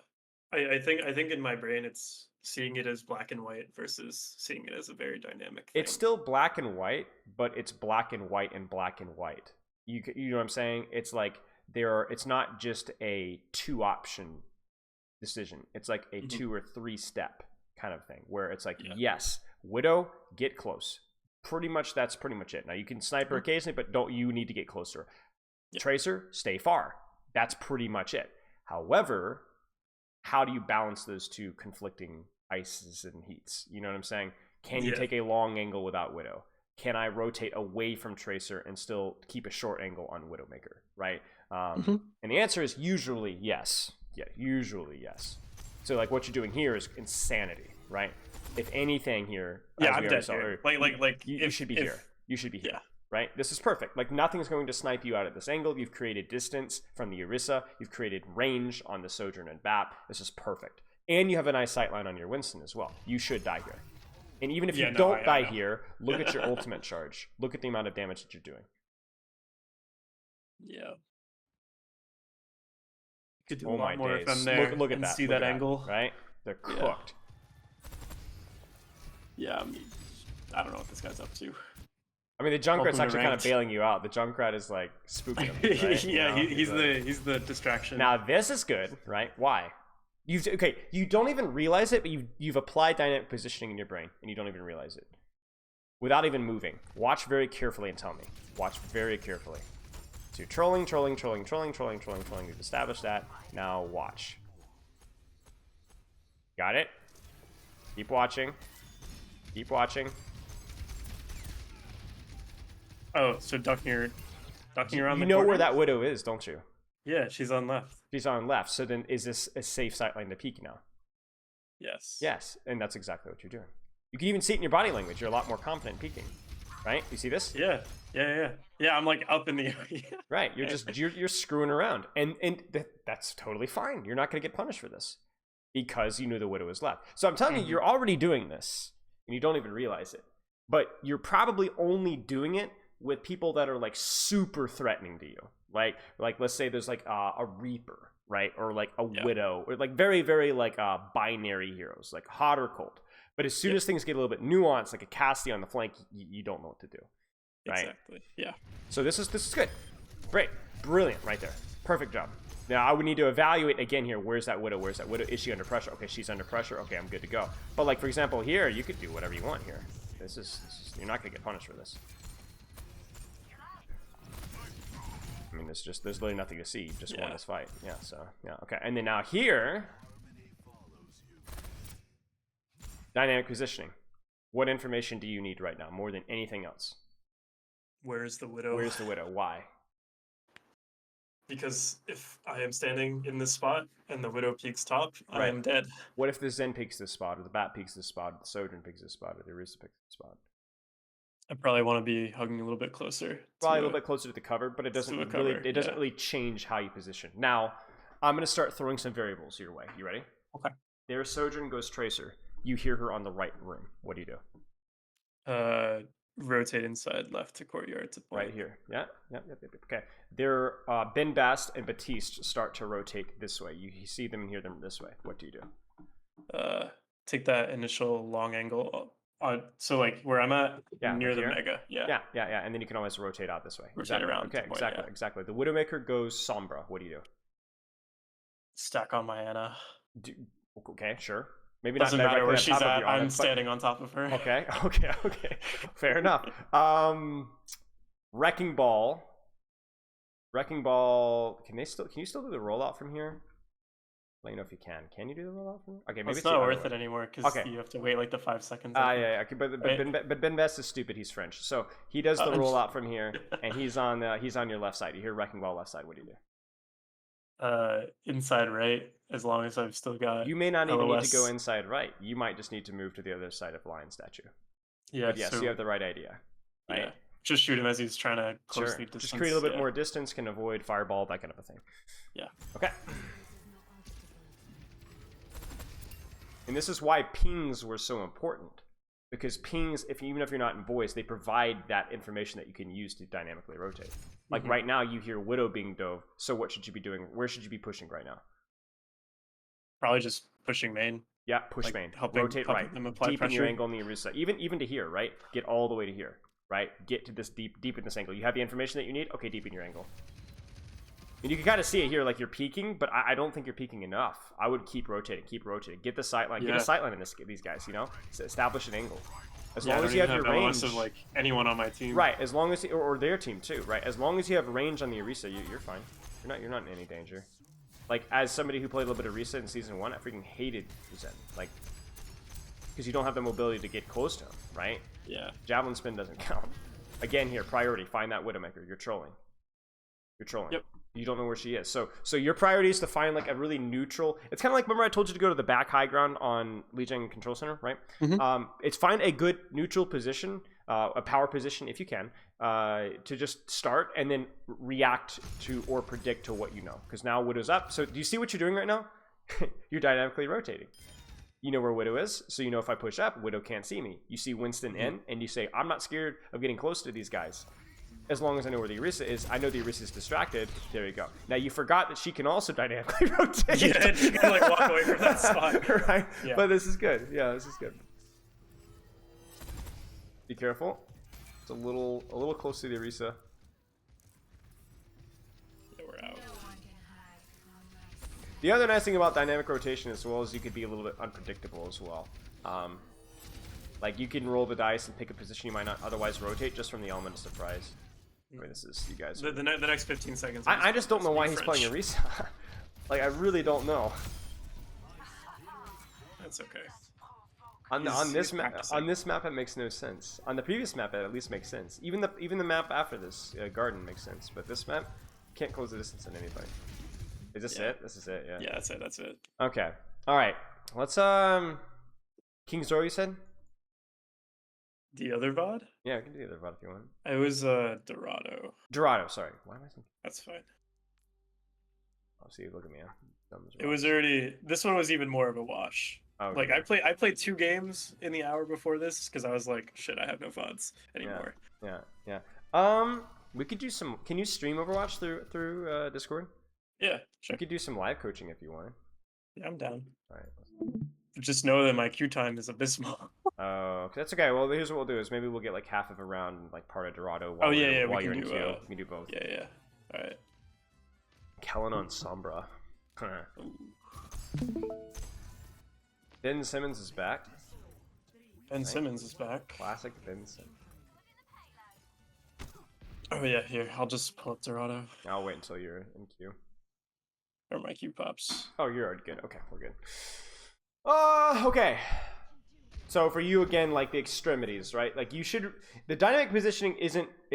I think in my brain it's seeing it as black and white versus seeing it as a very dynamic It's thing. still black and white, but it's black and white and black and white. You know what I'm saying? It's like it's not just a 2-option decision. It's like a 2 or 3 step kind of thing where it's like, yes, Widow, get close. That's pretty much it. Now you can sniper occasionally, but you need to get closer. Tracer, stay far. That's pretty much it. However, how do you balance those two conflicting ices and heats? You know what I'm saying? Can you take a long angle without Widow? Can I rotate away from Tracer and still keep a short angle on Widowmaker, right? And the answer is usually yes. Yeah, usually yes. So like what you're doing here is insanity, right? If anything here, I'm dead here. You should be here. You should be here. Right? This is perfect. Like nothing's going to snipe you out at this angle. You've created distance from the Orisa. You've created range on the Sojourn and BAP. This is perfect. And you have a nice sightline on your Winston as well. You should die here. And even if you don't die here, look at your ultimate charge. Look at the amount of damage that you're doing. Yeah. Could do a lot more if I'm there. Look at that. See that angle. Right? They're cooked. Yeah, I don't know what this guy's up to. I mean, the Junkrat's actually kind of bailing you out. The Junkrat is like spooking him. Right? Yeah, he's the distraction. Now this is good, right? Why? You don't even realize it, but you've applied dynamic positioning in your brain, and you don't even realize it. Without even moving. Watch very carefully and tell me. Watch very carefully. So you're trolling. We've established that. Now watch. Got it? Keep watching. Keep watching. Oh, so ducking around the corner? You know where that Widow is, don't you? Yeah, she's on left. She's on left. So then is this a safe sightline to peek now? Yes. Yes, and that's exactly what you're doing. You can even see it in your body language. You're a lot more confident peeking. Right? You see this? Yeah, I'm like up in the area. Right. You're screwing around. And that's totally fine. You're not going to get punished for this. Because you knew the Widow was left. So I'm telling you, you're already doing this. And you don't even realize it. But you're probably only doing it with people that are like super threatening to you. Like let's say there's like a Reaper, right? Or like a Widow, or like very, very like binary heroes, like hot or cold. But as soon as things get a little bit nuanced, like a Cassie on the flank, you don't know what to do. Right? Exactly. Yeah. So this is good. Great. Brilliant right there. Perfect job. Now I would need to evaluate again here. Where's that Widow? Where's that Widow? Is she under pressure? Okay, she's under pressure. Okay, I'm good to go. But like for example here, you could do whatever you want here. This is you're not gonna get punished for this. I mean, there's literally nothing to see. You just won this fight. Yeah. So yeah. Okay. And then now here, dynamic positioning. What information do you need right now more than anything else? Where's the Widow? Where's the Widow? Why? Because if I am standing in this spot and the Widow peeks top, I am dead. What if the Zen peeks this spot, or the Bat peeks this spot, or the Sojourn peeks this spot, or the Orisa peeks this spot? I probably want to be hugging a little bit closer. Probably a little bit closer to the cover, but it doesn't really change how you position. Now, I'm going to start throwing some variables your way. You ready? Okay. There's Sojourn goes Tracer. You hear her on the right room. What do you do? Rotate inside left to courtyard to point. Right here. Yeah. Okay. There, Ben Bast and Batiste start to rotate this way. You see them and hear them this way. What do you do? Take that initial long angle. So like where I'm at, near the Mega. Yeah. And then you can always rotate out this way. Rotate around. Okay, exactly. The Widowmaker goes Sombra. What do you do? Stack on my Ana. Okay, sure. Maybe doesn't matter where she's at. I'm standing on top of her. Okay. Fair enough. Wrecking Ball. Can you still do the rollout from here? Let me know if you can. Can you do the rollout from here? Okay, maybe it's not worth it anymore because you have to wait like the 5 seconds. Yeah. Okay, but Ben Best is stupid. He's French, so he does the rollout from here, and he's on your left side. You hear Wrecking Ball left side. What do you do? Inside right, as long as I've still got. You may not even need to go inside right. You might just need to move to the other side of Lion Statue. Yeah. But yes, you have the right idea. Right? Yeah. Just shoot him as he's trying to closely distance. Just create a little bit more distance, can avoid fireball, that kind of a thing. Yeah. Okay. And this is why pings were so important. Because pings, even if you're not in voice, they provide that information that you can use to dynamically rotate. Like right now, you hear Widow being dove. So what should you be doing? Where should you be pushing right now? Probably just pushing main. Yeah, push Like, main. helping Rotate right. them apply Deepen your pressure. angle on the Orisa. Even to here, right? Get all the way to here, right? Get to this deepen this angle. You have the information that you need? Okay, deepen your angle. And you can kind of see it here, like you're peeking, but I don't think you're peeking enough. I would keep rotating. Get the sight line. Yeah. Get a sight line in these guys, you know? Establish an angle. As Yeah, long I as don't you even have your range. LOS of like anyone on my team. Right, as long as or their team too, right? As long as you have range on the Orisa, you're fine. You're not in any danger. Like, as somebody who played a little bit of Orisa in season 1, I freaking hated Zen. Like, because you don't have the mobility to get close to him, right? Yeah. Javelin spin doesn't count. Again, here, priority, find that Widowmaker. You're trolling. You're trolling. Yep. You don't know where she is. So your priority is to find like a really neutral. It's kind of like, remember I told you to go to the back high ground on Lijiang Control Center, right? Mm-hmm. It's find a good neutral position, a power position if you can, to just start and then react to or predict to what you know. Because now Widow's up. So do you see what you're doing right now? You're dynamically rotating. You know where Widow is, so you know if I push up, Widow can't see me. You see Winston in, and you say, I'm not scared of getting close to these guys. As long as I know where the Orisa is, I know the Orisa is distracted. There you go. Now you forgot that she can also dynamically rotate. Yeah, she can like walk away from that spot. Right? Yeah. But this is good. Yeah, this is good. Be careful. It's a little close to the Orisa. Yeah, we're out. The other nice thing about dynamic rotation as well is you could be a little bit unpredictable as well. Like you can roll the dice and pick a position you might not otherwise rotate just from the element of surprise. I mean, this is you guys. The next 15 seconds. I just don't know why he's playing Orisa. Like I really don't know. That's okay. On this map it makes no sense. On the previous map it at least makes sense. Even the map after this garden makes sense. But this map can't close the distance on anybody. Is this it? This is it. Yeah. Yeah, that's it. That's it. Okay. All right. Let's King's Row, you said? The other VOD? Yeah, we can do the other VOD if you want. It was Dorado. Dorado, sorry. Why am I thinking? That's fine. Oh, see, look at me. It was already. This one was even more of a wash. Oh, like I played 2 games in the hour before this because I was like, shit, I have no VODs anymore. Yeah. We could do some. Can you stream Overwatch through Discord? Yeah, sure. We could do some live coaching if you wanted. Yeah, I'm down. All right. Just know that my queue time is abysmal. Oh, that's okay. Well, here's what we'll do: is maybe we'll get like half of a round, like part of Dorado. While you're we in can queue. We can do both. Yeah. All right. Kellen on Sombra. Ben Simmons is back. Ben Simmons is back. Classic Ben Simmons. Oh yeah, here. I'll just pull up Dorado. I'll wait until you're in queue. Or my queue pops. Oh, you're already good. Okay, we're good. Okay. So for you again, like the extremities, right? Like you should. The dynamic positioning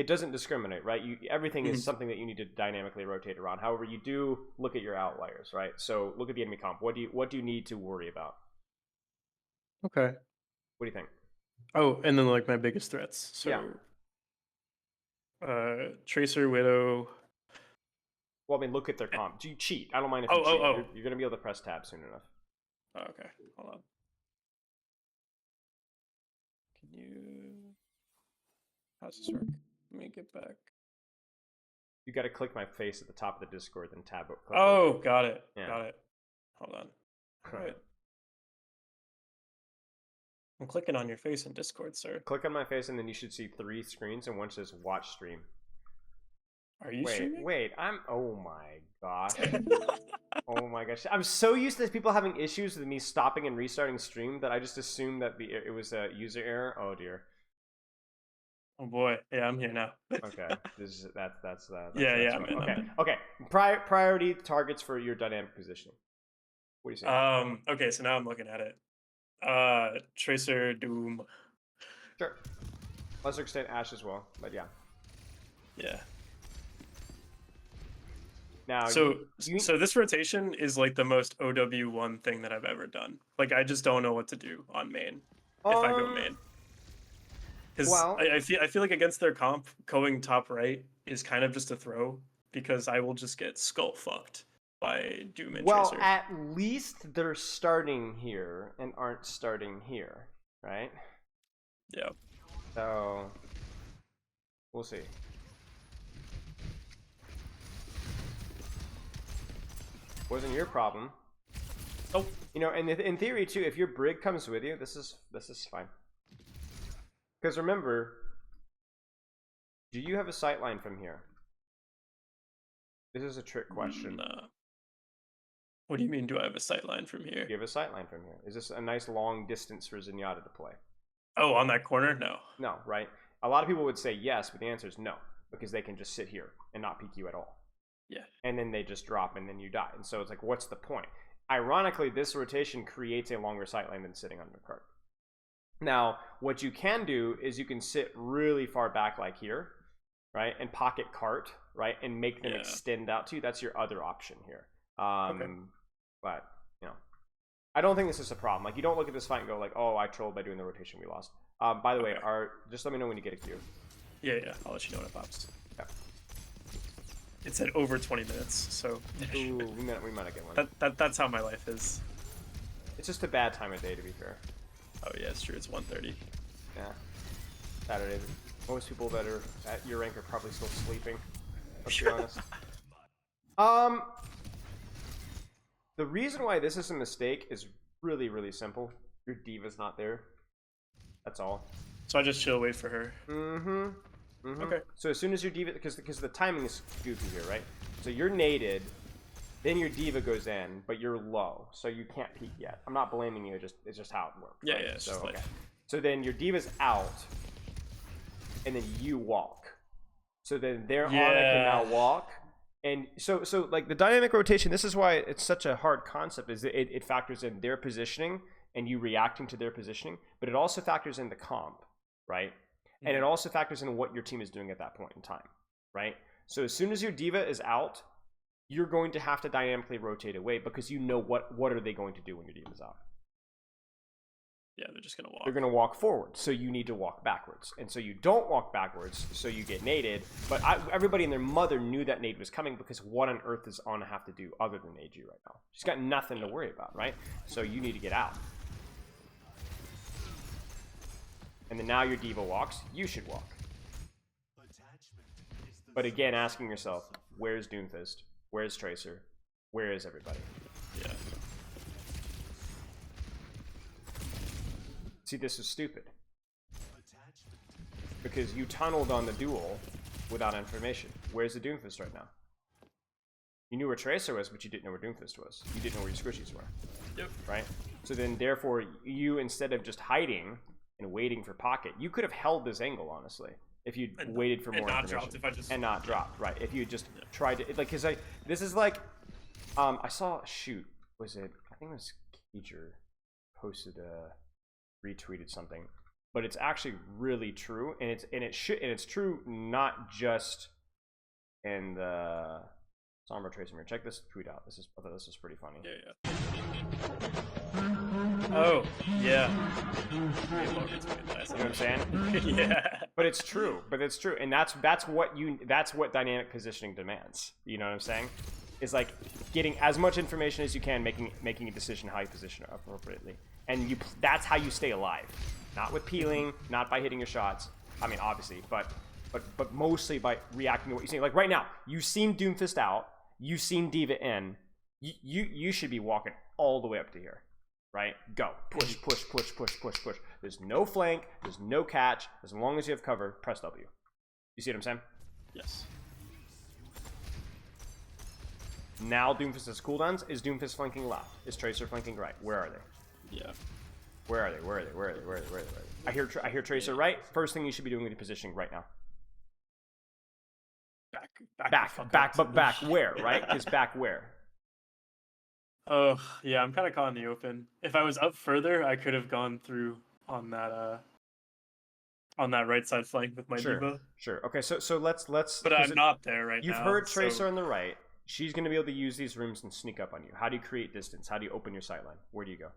doesn't discriminate, right? Everything is something that you need to dynamically rotate around. However, you do look at your outliers, right? So look at the enemy comp. What do you need to worry about? Okay. What do you think? Oh, and then like my biggest threats. So yeah. Tracer, Widow. Well, I mean, look at their comp. Do you cheat? I don't mind if you cheat. You're gonna be able to press tab soon enough. Oh, okay. Hold on. Can you? How's this work? Let me get back. You got to click my face at the top of the Discord, then tab. Oh, got it. Yeah. Got it. Hold on. All right. I'm clicking on your face in Discord, sir. Click on my face, and then you should see 3 screens, and one says "Watch Stream." Are you streaming? Wait. Oh my gosh. Oh my gosh. I'm so used to people having issues with me stopping and restarting stream that I just assumed that it was a user error. Oh dear. Oh boy. Yeah, I'm here now. Okay. That's Yeah. Okay. Priority targets for your dynamic positioning. What do you say? Okay, so now I'm looking at it. Tracer, Doom. Sure. Lesser extent Ashe as well, but yeah. Yeah. Now, so this rotation is like the most OW1 thing that I've ever done. Like I just don't know what to do on main if I go main. Because I feel like against their comp, going top right is kind of just a throw because I will just get skull fucked by Doom and Tracer. Well, at least they're starting here and aren't starting here, right? Yeah. So we'll see. Wasn't your problem. Oh, You know, and in theory too, if your Brig comes with you, this is fine. Because remember, do you have a sightline from here? This is a trick question. no. What do you mean, do I have a sight line from here? Do you have a sightline from here? Is this a nice long distance for Zenyatta to play? Oh, on that corner? No. No, right? A lot of people would say yes, but the answer is no, because they can just sit here and not peek you at all. Yeah. And then they just drop and then you die. And so it's like, what's the point? Ironically, this rotation creates a longer sightline than sitting on your cart. Now, what you can do is you can sit really far back like here, right? And pocket cart, right? And make them extend out to you. That's your other option here. Okay. But, you know, I don't think this is a problem. Like, you don't look at this fight and go like, oh, I trolled by doing the rotation, we lost. By the way, just let me know when you get a queue. Yeah, I'll let you know when it pops. Yeah. It said over 20 minutes, so Ooh, we might not get one. That's how my life is. It's just a bad time of day, to be fair. Oh yeah, it's true. It's 1:30. Yeah. Saturday. Most people that are at your rank are probably still sleeping. Let's be honest. The reason why this is a mistake is really, really simple. Your diva's not there. That's all. So I just chill, wait for her. Okay. So as soon as your diva, because the timing is goofy here, right? So you're naded, then your diva goes in, but you're low, so you can't peek yet. I'm not blaming you. It's just how it works. Yeah, right? yeah. It's so just okay. like... So then your diva's out, and then you walk. So then their Ana can now walk. And so like the dynamic rotation, this is why it's such a hard concept, is that it factors in their positioning and you reacting to their positioning, but it also factors in the comp, right? Mm-hmm. And it also factors in what your team is doing at that point in time, right? So as soon as your diva is out, you're going to have to dynamically rotate away because you know what are they going to do when your diva's out. Yeah, they're just going to walk. They're going to walk forward, so you need to walk backwards. And so you don't walk backwards, so you get naded. But everybody and their mother knew that nade was coming because what on earth is Ana have to do other than nade you right now? She's got nothing to worry about, right? So you need to get out. And then now your diva walks, you should walk. But again, asking yourself, where's Doomfist? Where's Tracer? Where is everybody? Yeah. See, this is stupid. Because you tunneled on the duel without information. Where's the Doomfist right now? You knew where Tracer was, but you didn't know where Doomfist was. You didn't know where your squishies were. Yep. Right? So then, therefore, you, instead of just hiding and waiting for pocket, you could have held this angle, honestly, if you'd waited for more information. Dropped if I just... And not dropped, right. If you just tried to... Like, because this is like... I saw... Shoot. Was it... I think it was Keeger posted a... retweeted something, but it's actually really true, and it's true not just in the Sombra Tracer mirror. Check this tweet out. I thought this was pretty funny. Yeah. Oh, yeah. You know what I'm saying? Yeah. But it's true. And that's what dynamic positioning demands. You know what I'm saying? Is like getting as much information as you can, making a decision how you position it appropriately. And that's how you stay alive. Not with peeling, not by hitting your shots. I mean, obviously, but mostly by reacting to what you're seeing. Like right now, you've seen Doomfist out, you've seen Diva in. You should be walking all the way up to here, right? Go. Push. There's no flank, there's no catch. As long as you have cover, press W. You see what I'm saying? Yes. Now Doomfist has cooldowns. Is Doomfist flanking left? Is Tracer flanking right? Where are they? Yeah. Where are they? I hear Tracer right. First thing you should be doing with your positioning right now. Back where, right? Is back where? Oh, yeah, I'm kind of caught in the open. If I was up further, I could have gone through on that right side flank with my diva. Sure. Okay, so let's But I'm not there right now. You've heard Tracer on the right. She's going to be able to use these rooms and sneak up on you. How do you create distance? How do you open your sightline? Where do you go?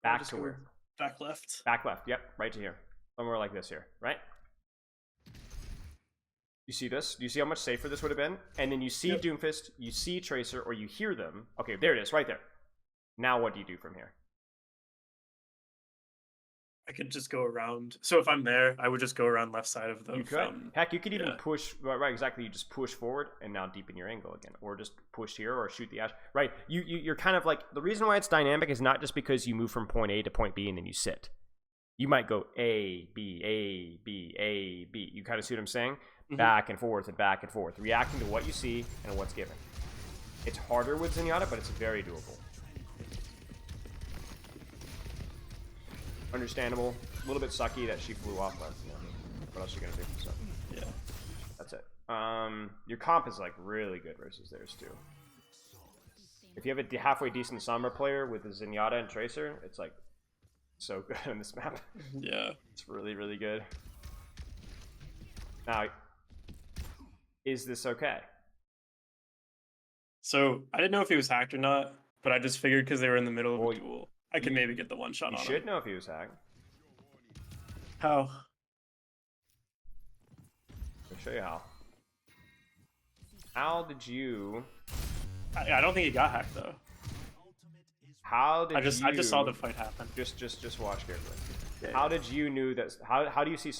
Back to where? Back left. Back left, yep. Right to here. Somewhere like this here, right? You see this? Do you see how much safer this would have been? And then you see Doomfist, you see Tracer, or you hear them. Okay, there it is, right there. Now what do you do from here? I could just go around. So if I'm there, I would just go around left side of the You could. fountain. Heck, you could even Yeah. push, right, exactly. You just push forward and now deepen your angle again. Or just push here or shoot the ash. Right, you're kind of like, the reason why it's dynamic is not just because you move from point A to point B and then you sit. You might go A, B, A, B, A, B. You kind of see what I'm saying? Mhm. Back and forth, reacting to what you see and what's given. It's harder with Zenyatta, but it's very doable. Understandable. A little bit sucky that she flew off, but you know, what else are you gonna do? So Yeah. that's it. Your comp is like really good versus theirs too. If you have a halfway decent Sombra player with a Zenyatta and Tracer, it's like so good on this map. Yeah. It's really, really good. Now, is this okay? So I didn't know if he was hacked or not, but I just figured because they were in the middle of Well, a duel, I could maybe get the one shot You on should him. know if he was hacked. How? I'll show you how. How did you? I don't think he got hacked though. How did I just saw the fight happen. Just watch carefully. Yeah. How did you knew that? How do you see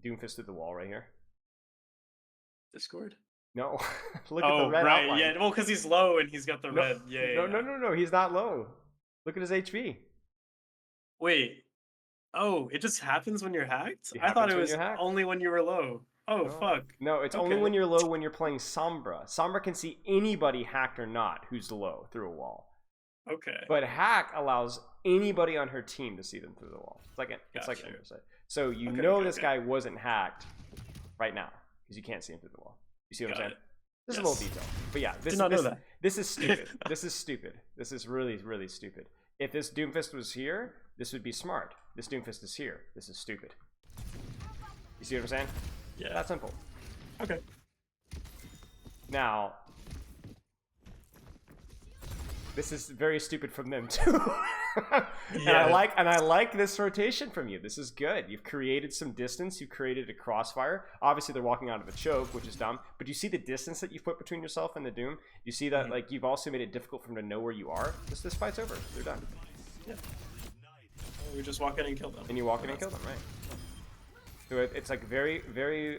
Doomfist through the wall right here? Discord. No, look at the red right, outline. yeah. Well, because he's low and he's got the red. Yeah. No. He's not low. Look at his HP. Wait. Oh, it just happens when you're hacked? It I thought happens it when was you're hacked. only when you were low. Oh, No. fuck. No, it's only when you're low when you're playing Sombra. Sombra can see anybody hacked or not who's low through a wall. Okay. But hack allows anybody on her team to see them through the wall. It's like Gotcha. oversight. So you Okay, know okay, this okay. guy wasn't hacked right now because you can't see him through the wall. You see what I'm Got saying? it. This is a Yes. little detail, but yeah, Did not know that. This is stupid. This is stupid. This is really, really stupid. If this Doomfist was here, this would be smart. This Doomfist is here. This is stupid. You see what I'm saying? Yeah. That's simple. Okay. Now, this is very stupid from them too. Yeah. And I like this rotation from you. This is good. You've created some distance. You've created a crossfire. Obviously, they're walking out of a choke, which is dumb. But you see the distance that you've put between yourself and the Doom. You see that like you've also made it difficult for them to know where you are. This fight's over. They're done. Yeah. We just walk in and kill them. And you walk in and kill them, right? So it's like very, very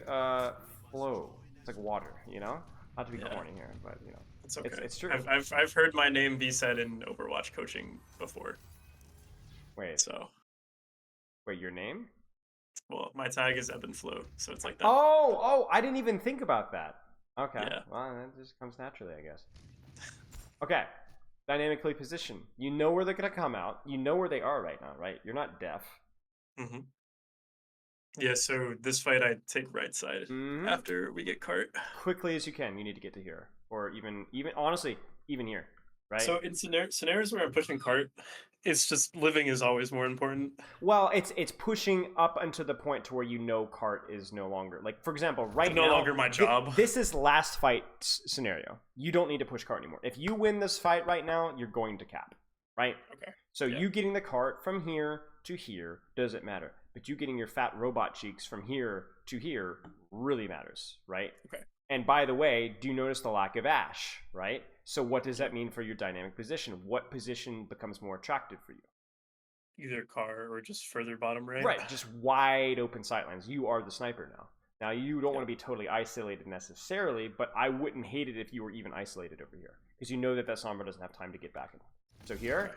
flow. It's like water, you know. Not to be corny here, but you know. It's okay. It's true. I've heard my name be said in Overwatch coaching before. Wait, So, your name? well, my tag is ebb and flow, so it's like that. Oh, I didn't even think about that. Okay, Yeah. well, that just comes naturally, I guess. Okay, dynamically position. You know where they're gonna come out. You know where they are right now, right? You're not deaf. Mm-hmm. Yeah. So this fight, I take right side Mhm. after we get cart. Quickly as you can. You need to get to here, or even honestly, even here, right? So in scenarios where I'm pushing cart, it's just living is always more important. Well, it's pushing up until the point to where you know cart is no longer, like, for example, right now No longer my job. This is last fight scenario. You don't need to push cart anymore. If you win this fight right now, you're going to cap, right? Okay. So Yeah. you getting the cart from here to here doesn't matter, but you getting your fat robot cheeks from here to here really matters, right? Okay. And by the way, do you notice the lack of ash, right? So what does that mean for your dynamic position? What position becomes more attractive for you? Either car or just further bottom right. Right, just wide open sightlines. You are the sniper now. Now, you don't want to be totally isolated necessarily, but I wouldn't hate it if you were even isolated over here. Because you know that Sombra doesn't have time to get back in. So here,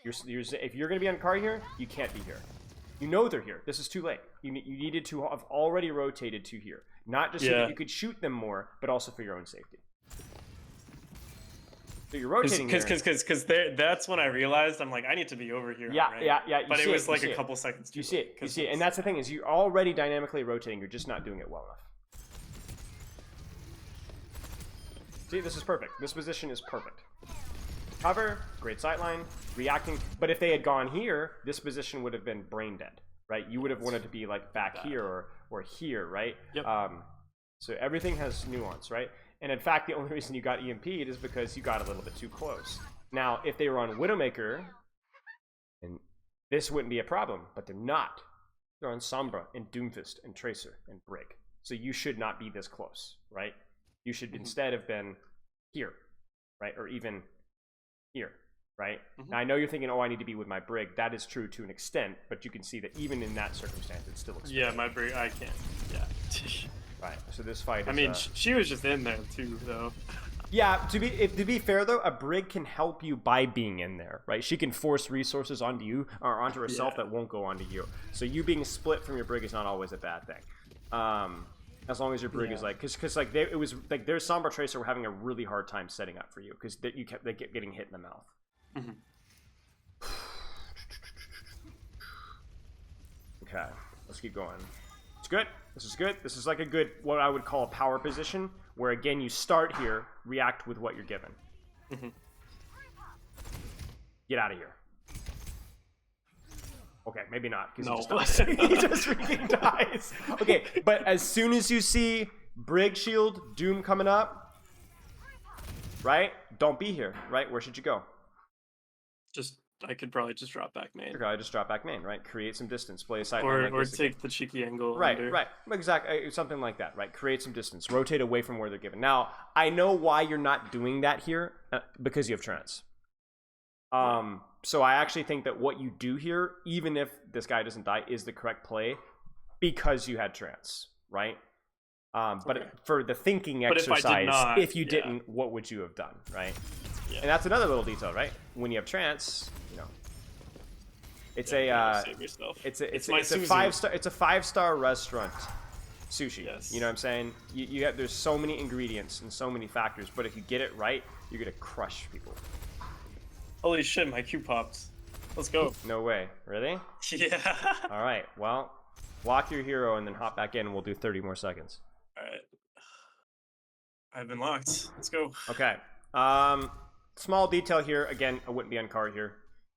if you're going to be on car here, you can't be here. You know they're here. This is too late. You needed to have already rotated to here. Not just so that you could shoot them more, but also for your own safety. So you're rotating because that's when I realized I'm like, I need to be over here. Yeah, right? yeah. But it was like a couple seconds too You see it. late, You see it. And that's the thing, is you're already dynamically rotating. You're just not doing it well enough. See, this is perfect. This position is perfect. Cover, great sightline, reacting. But if they had gone here, this position would have been brain dead, right? You would have wanted to be like back here or here, right? Yep. So everything has nuance, right? And in fact, the only reason you got EMP'd is because you got a little bit too close. Now, if they were on Widowmaker, and this wouldn't be a problem, but they're not. They're on Sombra and Doomfist and Tracer and Brig. So you should not be this close, right? You should instead have been here, right? Or even here, right? Now, I know you're thinking, oh, I need to be with my Brig. That is true to an extent, but you can see that even in that circumstance, it's still expensive. Yeah, my Brig, I can't. Yeah. Right, so this fight is... I mean, she was just in there too, though. Yeah, to be fair though, a Brig can help you by being in there, right? She can force resources onto you or onto herself that won't go onto you. So you being split from your Brig is not always a bad thing. As long as your Brig is like, because like it was like their Sombra Tracer were having a really hard time setting up for you because you kept getting hit in the mouth. Okay, let's keep going. It's good. This is good. This is like a good, what I would call a power position, where again you start here, react with what you're given. Get out of here. Okay, maybe not, because he just freaking dies. Okay, but as soon as you see Brig Shield, Doom coming up, right? Don't be here, right? Where should you go? I could probably just drop back main. Okay, I just drop back main, right? Create some distance, play a side or like this take the cheeky angle. Right, under. right, exactly, something like that, right? Create some distance, rotate away from where they're given. Now, I know why you're not doing that here, because you have trance. So I actually think that what you do here, even if this guy doesn't die, is the correct play, because you had trance, right? But for the thinking exercise, if you didn't, what would you have done, right? Yeah. And that's another little detail, right? When you have trance, you know, it's it's a 5-star restaurant sushi. You know what I'm saying? You have, there's so many ingredients and so many factors, but if you get it right, you're gonna crush people. Holy shit, my Q popped. Let's go. No way. Really? Yeah. All right. Well, lock your hero and then hop back in, and we'll do 30 more seconds. All right. I've been locked. Let's go. Okay. Small detail here. Again, I wouldn't be on card here.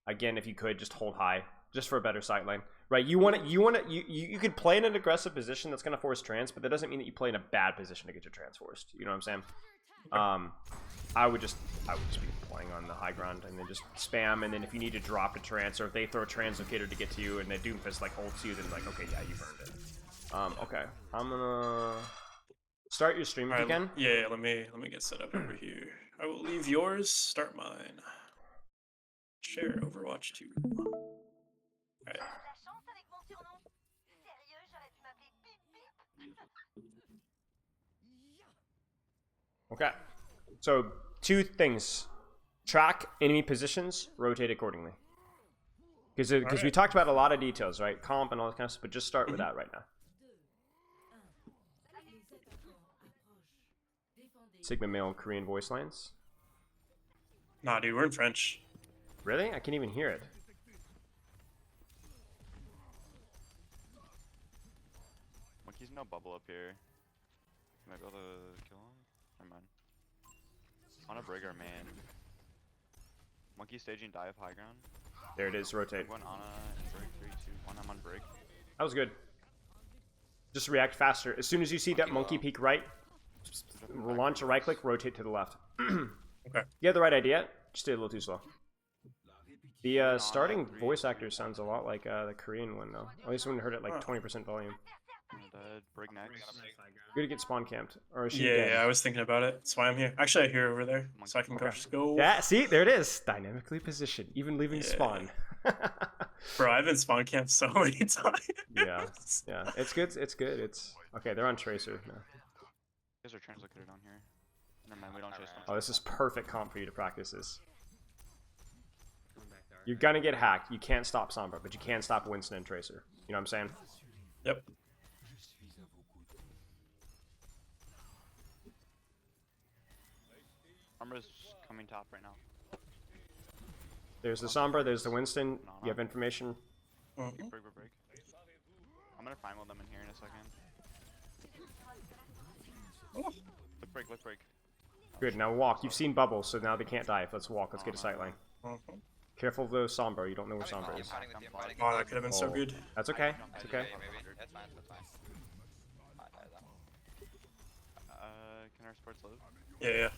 Again, if you could, just hold high, just for a better sight line. Right? You could play in an aggressive position that's going to force trance, but that doesn't mean that you play in a bad position to get your trance forced. You know what I'm saying? I would just be playing on the high ground and then just spam, and then if you need to drop a trance, or if they throw a translocator to get to you and the Doomfist like ults you, then like, okay, yeah, you've earned it. Okay, I'm gonna start your stream if you can. Yeah, let me get set up over here. I will leave yours, start mine. Share Overwatch 2. Alright. Okay, so 2 things: track enemy positions, rotate accordingly. Because we talked about a lot of details, right? Comp and all that kind of stuff, but just start with that right now. Sigma male Korean voice lines. Nah, dude, we're in French. Really? I can't even hear it. Monkey's no bubble up here. Might be able to kill him. Never mind. On a Brig or man. Monkey staging dive high ground. There it is, rotate. Going on and Brig. 3, 2, 1. I'm on Brig. That was good. Just react faster. As soon as you see that monkey peek right, launch a right click, rotate to the left. Okay. You have the right idea, just did a little too slow. The starting voice actor sounds a lot like the Korean one though. At least when I heard it like 20% volume. Brig next. You're gonna get spawn camped. Or is she Yeah, dead? yeah, I was thinking about it. That's why I'm here. Actually, I hear over there, so I can just go. Yeah, see, there it is. Dynamically positioned, even leaving spawn. Bro, I've been spawn camped so many times. Yeah, yeah, it's good. It's good. It's okay. They're on Tracer now. Guys are translocated down here. Never mind, we don't chase them. Oh, this is perfect comp for you to practice this. You're gonna get hacked. You can't stop Sombra, but you can stop Winston and Tracer. You know what I'm saying? Yep. Sombra's coming top right now. There's the Sombra, there's the Winston. You have information. Brig. I'm gonna final them in here in a second. Look break. Good, now walk. You've seen bubbles, so now they can't dive. Let's walk, let's get a sight line. Careful of the Sombra, you don't know where Sombra is. Oh, that could have been so good. That's okay, it's okay. That's fine. Can our sports load? Yeah.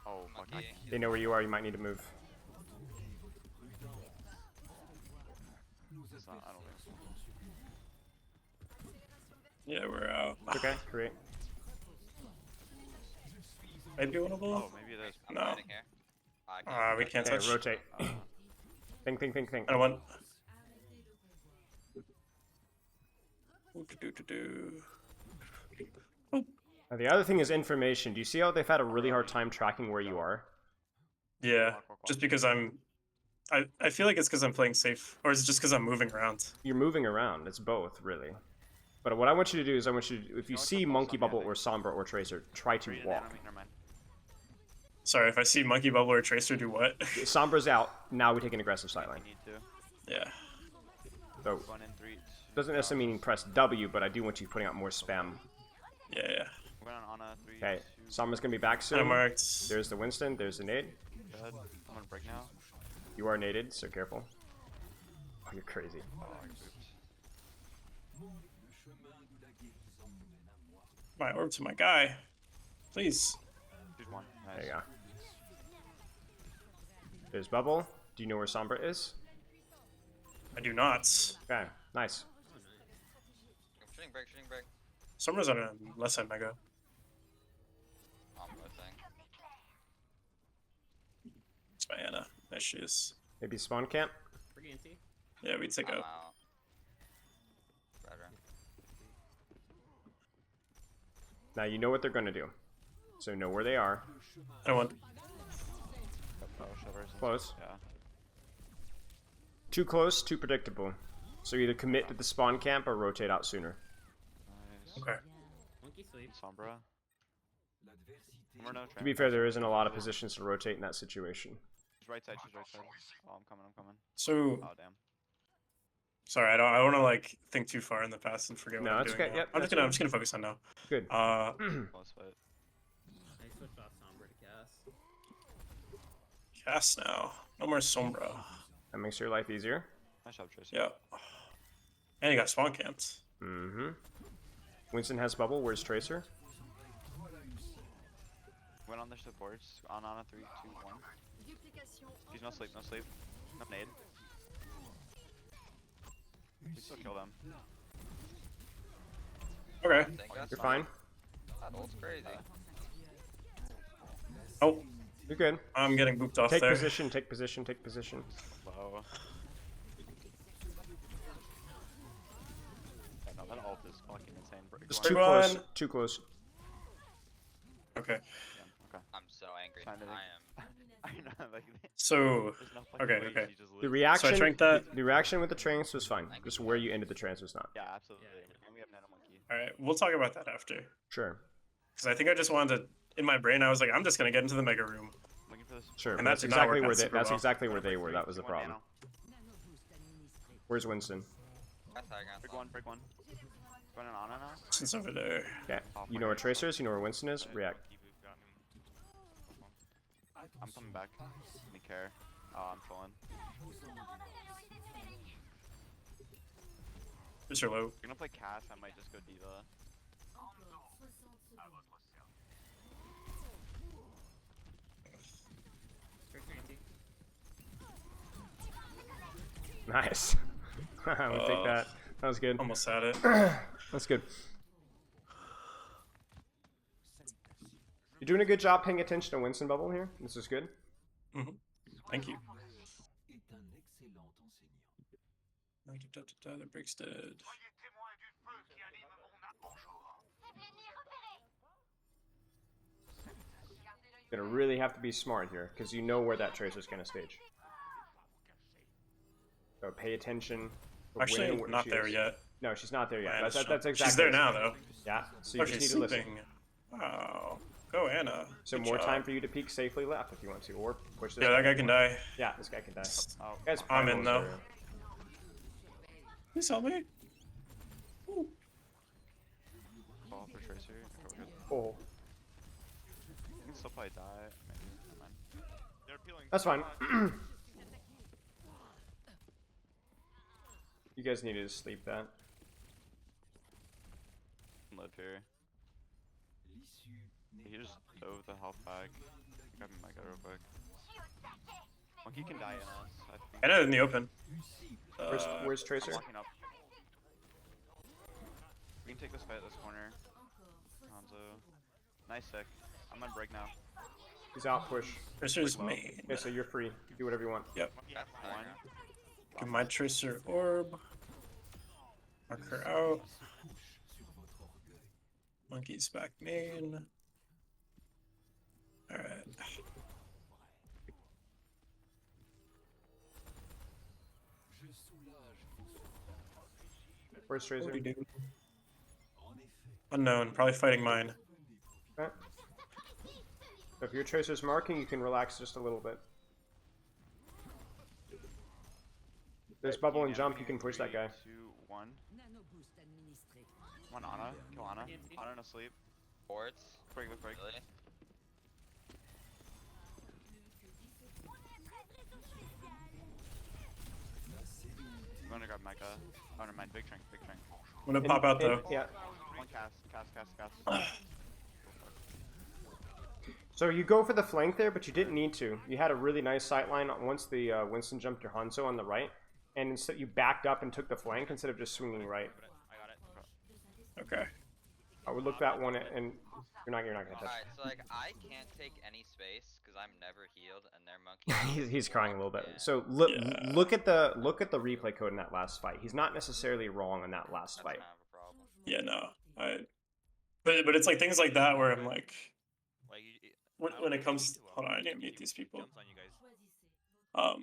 Oh, fuck. They know where you are, you might need to move. It's not, I don't think so. Yeah, we're out. It's okay, great. Maybe one of them? Oh, maybe it is. No. We can't Okay, touch. rotate. Think. I don't want. Do. Now, the other thing is information. Do you see how they've had a really hard time tracking where you are? Yeah, just because I feel like it's because I'm playing safe, or is it just because I'm moving around? You're moving around. It's both, really. But what I want you to do is if you see Monkey Bubble or Sombra or Tracer, try to walk. Sorry, if I see Monkey Bubble or Tracer, do what? Sombra's out. Now we take an aggressive sideline. Yeah. So, doesn't necessarily mean press W, but I do want you putting out more spam. Yeah. Okay, Sombra's gonna be back I'm soon. marked. There's the Winston. There's the nade. I'm gonna break now. You are naded, so careful. Oh, you're crazy. Oh, I pooped. My orb to my guy. Please. Choose one. Nice. There you go. There's Bubble. Do you know where Sombra is? I do not. Okay, nice. Shooting break. Sombra's on a left side mega. Thing. It's my Anna. There she is. Maybe spawn camp? Yeah, we take I'm out. out. Better. Now you know what they're gonna do. So know where they are. I don't want. Oh, shivers. Close. Yeah. Too close, too predictable. So either commit to the spawn camp or rotate out sooner. Nice. Okay. Sombra. To be fair, there isn't a lot of positions to rotate in that situation. She's right side. Oh, I'm coming. So, Oh, damn. sorry, I don't want to like think too far in the past and forget what No, I'm it's doing. okay. now. Yep, I'm that's just gonna focus on now. Good. Close fight. I switched off Sombra to cast. Cast now. No more Sombra. That makes your life easier. Nice job, Tracy. Yeah. And you got spawn camped. Mm-hmm. Winston has Bubble. Where's Tracer? Went on the boards. On a 3, 2, 1. He's no sleep. No nade. You still kill them. Okay. I think that's You're fine. That ult's crazy. Oh, You're good. I'm getting booped off Take there. position. Take position. Low. Yeah, no, that ult is fucking insane. It's Big too one. close. Too close. Okay. Okay. I'm so angry. Trying to I am. I know, like, So, there's no fucking okay, way okay. she just The lives. reaction. tranked that. The reaction with the trance was fine. Just where you ended the trance was not. Yeah, absolutely. And we have Nano Monkey. all right, we'll talk about that after. Sure. Because I think I just wanted to. In my brain, I was like, I'm just gonna get into the mega room. Looking for this. Sure. And that That's did not exactly work where out they. super That's well. exactly where they were. That was the One problem. nano. Where's Winston? That's how I got Break one. Going on now. Since over there. Okay. You know where Tracer is. You know where Winston is. React. I'm coming back. Let me care. Oh, I'm trolling. Is your low? If you're gonna play Cass, I might just go Diva. Nice. We'll take that. That was good. Almost had it. That's good. You're doing a good job paying attention to Winston Bubble here. This is good. Thank you. The brick's dead. Gonna really have to be smart here because you know where that Tracer's gonna stage. So pay attention. to Actually, where not she there is. yet. No, she's not there yet. Man, That's exactly. She's there now, though. Yeah. So you Oh, just she's need to listen. sleeping. Wow. Go, Anna. So Good more job. time for you to peek safely left if you want to, or push this. Yeah, that guy can die. Yeah, this guy can die. Oh, Guys, I'm in, primals though. are- Please help me. Ooh. fall for Tracer. Okay, we're good. Oh, You can still probably die. Maybe. Never mind. that's fine. You guys needed to sleep that. Live here. He just dove the health back. Grab my guy real quick. Monkey can die in us, I think. Anna in the open. Where's I'm Tracer? walking up. We can take this fight at this corner. Hanzo. Nice sick. I'm on break now. He's out push. Tracer's low. main. Okay, so you're free. Do whatever you want. Yep. Monkey That's high one. ground. Give my Tracer orb. Mark her out. Monkey's back main. Alright. Where's Tracer? What do we do? Unknown, probably fighting mine. Okay. So if your Tracer's marking, you can relax just a little bit. There's bubble and jump, you can push that guy. 3, 2, 1. One Ana. Kill Ana. Ana in asleep. Boards. Quick, quick. Really? I'm gonna grab Micah. Oh, never mind. Big shrink. I'm gonna pop out though. Yeah. One cast. So you go for the flank there, but you didn't need to. You had a really nice sightline once the Winston jumped your Hanzo on the right, and instead you backed up and took the flank instead of just swinging right. I got it. Okay. I would look that one, and you're not gonna touch. Alright, so like I can't take any space because I'm never healed and their monkey. He's crying a little bit. Yeah. So look at the replay code in that last fight. He's not necessarily wrong in that last That's fight. kind of a problem. Yeah, no. But it's like things like that where I'm like, Like, when it comes, hold on, I need to mute these people. Jumps on you guys.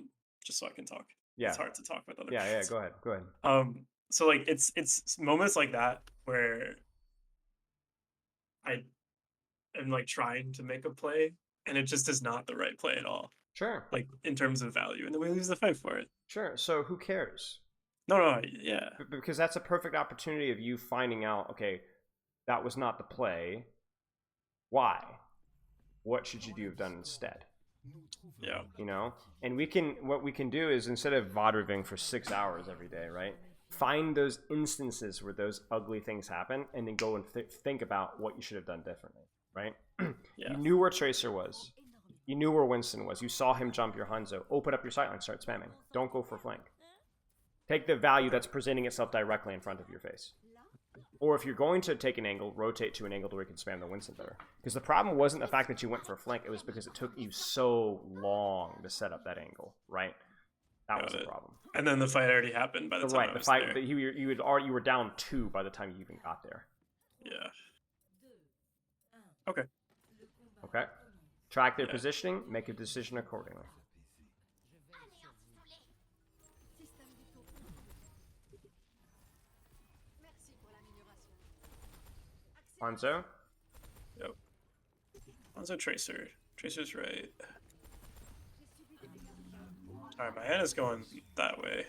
Just so I can talk. Yeah. It's hard to talk with other Yeah. people. Go ahead. So like it's moments like that where I am like trying to make a play and it just is not the right play at all, Sure. like in terms of value, and then we lose the fight for it. Sure. So who cares? No, yeah, Because that's a perfect opportunity of you finding out, okay, that was not the play. Why? What should you have done instead? yeah, You know? And what we can do is, instead of VODRVing for 6 hours every day, right? Find those instances where those ugly things happen, and then go and think about what you should have done differently, right? yeah. You knew where Tracer was. You knew where Winston was. You saw him jump your Hanzo. Open up your sightline, start spamming. Don't go for flank. Take the value that's presenting itself directly in front of your face. Or if you're going to take an angle, rotate to an angle where you can spam the Winston better. Because the problem wasn't the fact that you went for a flank, it was because it took you so long to set up that angle, right? That was the problem. And then the fight already happened by the time I The was fight there. that you were down 2 by the time you even got there. Yeah. Okay. Okay? Track their Yeah. positioning, make a decision accordingly. Hanzo? Yep. Also Tracer. Tracer's right. Alright, my hand is going that way.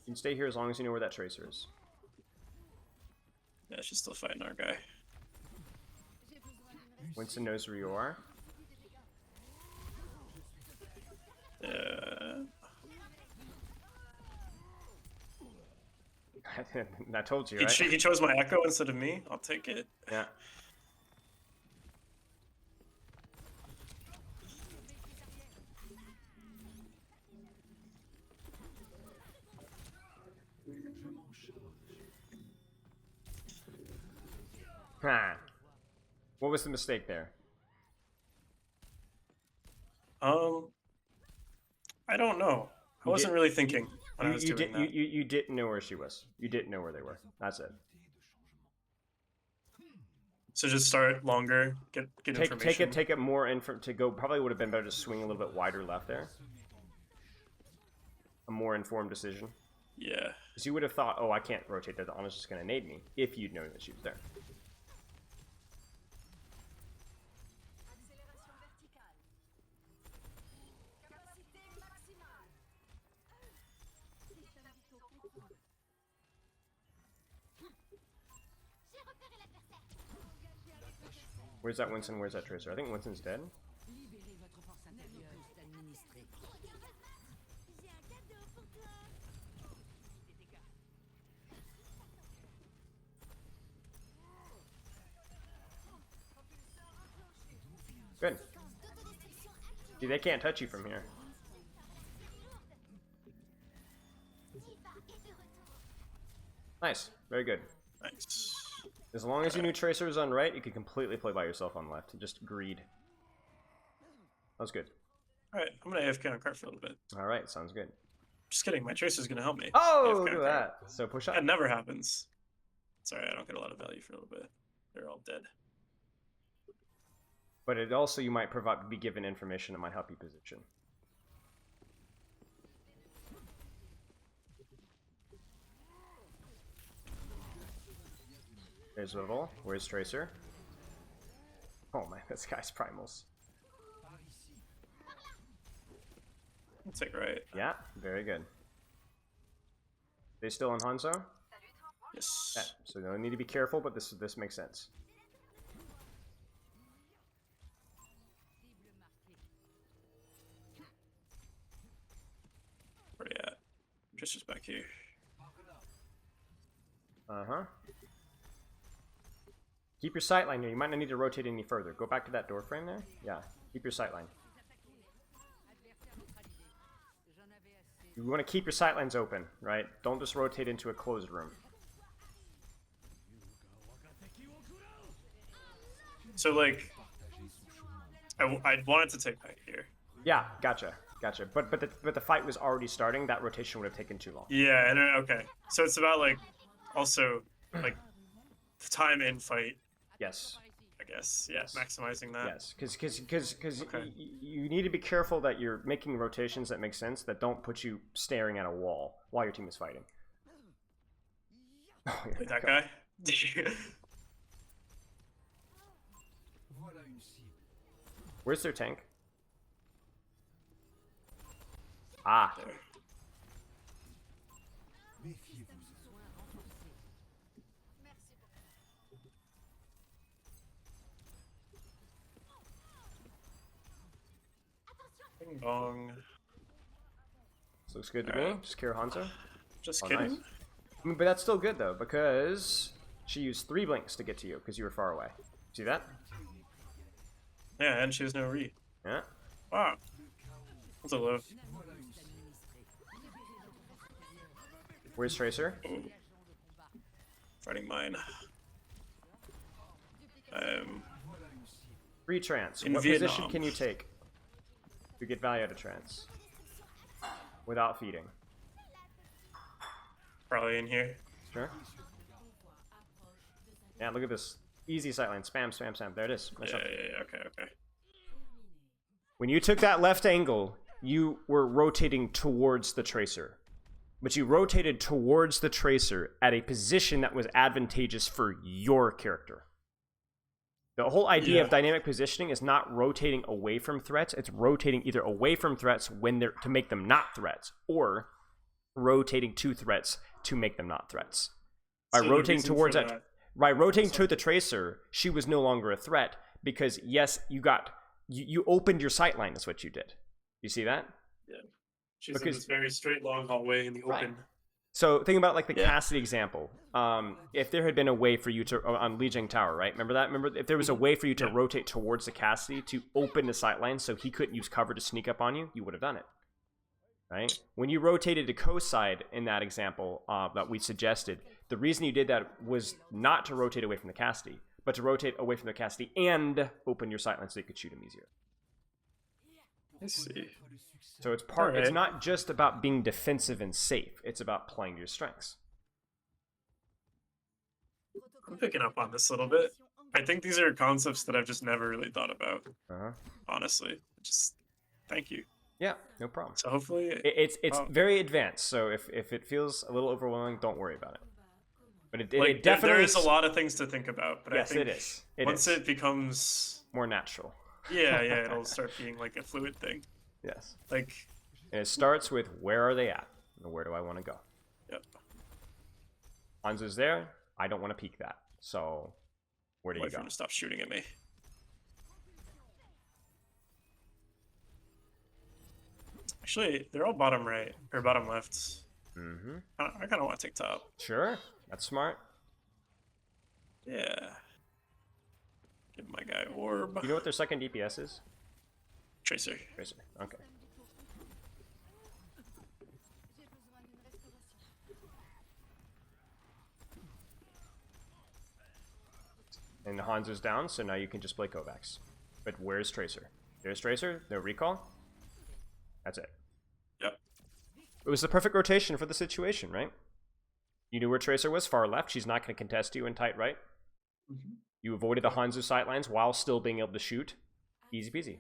You can stay here as long as you know where that Tracer is. Yeah, she's still fighting our guy. Winston knows where you are. Yeah. I told you, right? He chose my echo instead of me. I'll take it. Yeah. Huh. What was the mistake there? I don't know. I wasn't really thinking when I was doing that. You didn't know where she was. You didn't know where they were. That's it. So just start longer, get information. Take it more info to go. Probably would have been better to swing a little bit wider left there. A more informed decision. Yeah. Because you would have thought, oh, I can't rotate there. The Ana's just going to nade me. If you'd known that she was there. Where's that Winston? Where's that Tracer? I think Winston's dead. Good. See, they can't touch you from here. Nice. Very good. Nice. As long as you knew Tracer was on right, you could completely play by yourself on left. Just greed. was good. Alright, I'm gonna AFK on cart for a little bit. All right, sounds good. Just kidding, my Tracer's gonna help me. Oh, AFK look on at cart. that. So push up. That never happens. Sorry, I don't get a lot of value for a little bit. They're all dead. But it also, you might be given information that might help you position. There's Level. Where's Tracer? Oh my, this guy's primals. I'll take right. Yeah, very good. They still on Hanzo? Yes. Yeah, so you need to be careful, but this makes sense. Where are you at? Just back here. Uh-huh. Keep your sightline here. You might not need to rotate any further. Go back to that door frame there. Yeah, keep your sightline. You want to keep your sightlines open, right? Don't just rotate into a closed room. So, like, I wanted to take right here. Yeah, gotcha. But the fight was already starting. That rotation would have taken too long. Yeah, and okay. So it's about, like, also, like, the time in fight, Yes. I guess. Yeah, Yes. maximizing that. Yes, because Okay. you need to be careful that you're making rotations that make sense, that don't put you staring at a wall while your team is fighting. Oh, yeah, Like that go. guy? Where's their tank? Ah, There. Bing bong. this looks good to me. Alright. Just Kira Hanzo. Just Oh, kidding. nice. I mean, but that's still good though, because she used 3 blinks to get to you because you were far away. See that? Yeah, and she has no read. Yeah. Wow. That's a low. Where's Tracer? Fighting mine. Free trance. In What Vietnam. position can you take to get value out of trance without feeding? Probably in here. Sure. Yeah, look at this. Easy sightline. Spam, spam, spam. There it is. Nice Yeah, shot. yeah, yeah, okay. When you took that left angle, you were rotating towards the Tracer. But you rotated towards the Tracer at a position that was advantageous for your character. The whole idea of Yeah. dynamic positioning is not rotating away from threats. It's rotating either away from threats when they're to make them not threats, or rotating to threats to make them not threats. By So the rotating reason towards for that, that- by rotating to the Tracer, she was no longer a threat because yes, you opened your sightline. That's what you did. You see that? Yeah. She's in Because- this very straight long hallway in the Right. open. So think about like the Yeah. Cassidy example. If there had been a way for you to on Lijiang Tower, right? Remember that? Remember if there was a way for you to Yeah. rotate towards the Cassidy to open the sightline so he couldn't use cover to sneak up on you, you would have done it. Right? When you rotated to coast side in that example that we suggested, the reason you did that was not to rotate away from the Cassidy, but to rotate away from the Cassidy and open your sightline so you could shoot him easier. I see. So it's it's Alright. not just about being defensive and safe. It's about playing to your strengths. I'm picking up on this a little bit. I think these are concepts that I've just never really thought about, Uh-huh. honestly. Just thank you. Yeah, no problem. So hopefully It's Oh. very advanced, so if it feels a little overwhelming, don't worry about it. But it like, definitely there is a lot of things to think about, but Yes, I think it is. It once is. it becomes More natural. yeah, it'll start being like a fluid thing. Yes. Like And it starts with where are they at, and where do I want to go? yep. Hanzo's there. I don't want to peek that. So where do Wait you for go? him to stop shooting at me. Actually, they're all bottom right or bottom left. Mm-hmm. I kind of want to take top. Sure. That's smart. Yeah. Give my guy orb. You know what their second DPS is? Tracer. Tracer. Okay. And Hanzo's down, so now you can just play Kovacs. But where's Tracer? There's Tracer, no recall. That's it. Yep. It was the perfect rotation for the situation, right? You knew where Tracer was, far left. She's not going to contest you in tight right. Mhm. You avoided the Hanzo sightlines while still being able to shoot. Easy peasy.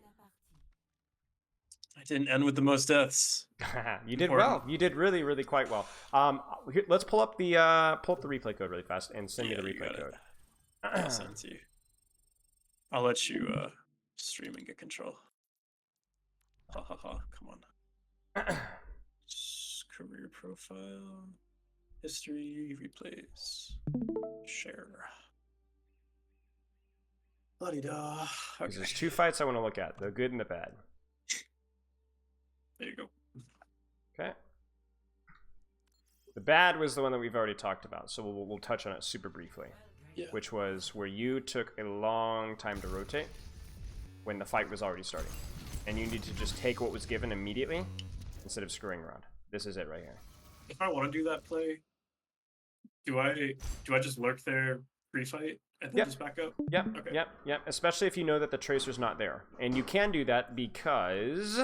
I didn't end with the most deaths. You did Important. well. You did really, really quite well. Here, let's pull up the replay code really fast and send me Yeah, the you replay got it. code. I'll send it to you. I'll let you stream and get control. Ha ha ha. Come on. Career profile. History. Replays. Share. La-di-da. Okay. There's two fights I want to look at, the good and the bad. There you go. Okay. The bad was the one that we've already talked about, so we'll touch on it super briefly. Yeah. Which was where you took a long time to rotate when the fight was already starting. And you need to just take what was given immediately instead of screwing around. This is it right here. If I want to do that play, do I just lurk there pre-fight and then Yep. just back up? Yep, Okay. yep. Especially if you know that the Tracer's not there. And you can do that because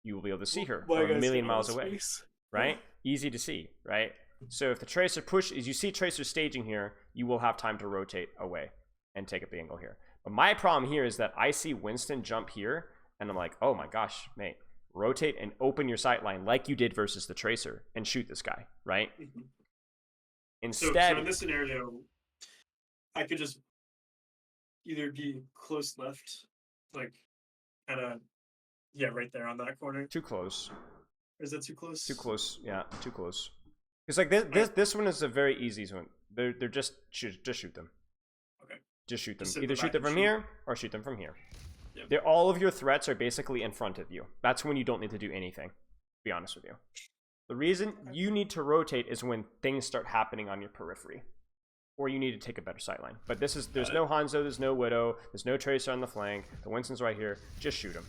you will be able to see her Why from a guys million get all miles this away. space? Right? Easy to see, right? So if the Tracer pushes, you see Tracer staging here, you will have time to rotate away and take up the angle here. But my problem here is that I see Winston jump here, and I'm like, oh my gosh, mate, rotate and open your sight line like you did versus the Tracer and shoot this guy, right? Mhm. Instead, So in this scenario, I could just either be close left, like kind of, yeah, right there on that corner. too close. Or is that too close? Too close, yeah, too close. Because like this one is a very easy one. They're just shoot them. Okay. Just shoot them. Just sit in Either the shoot back them and from shoot. here or shoot them from here. Yep. They're, all of your threats are basically in front of you. That's when you don't need to do anything, to be honest with you. The reason you need to rotate is when things start happening on your periphery. Or you need to take a better sightline. But there's no Hanzo, there's no Widow, there's no Tracer on the flank. The Winston's right here. Just shoot him.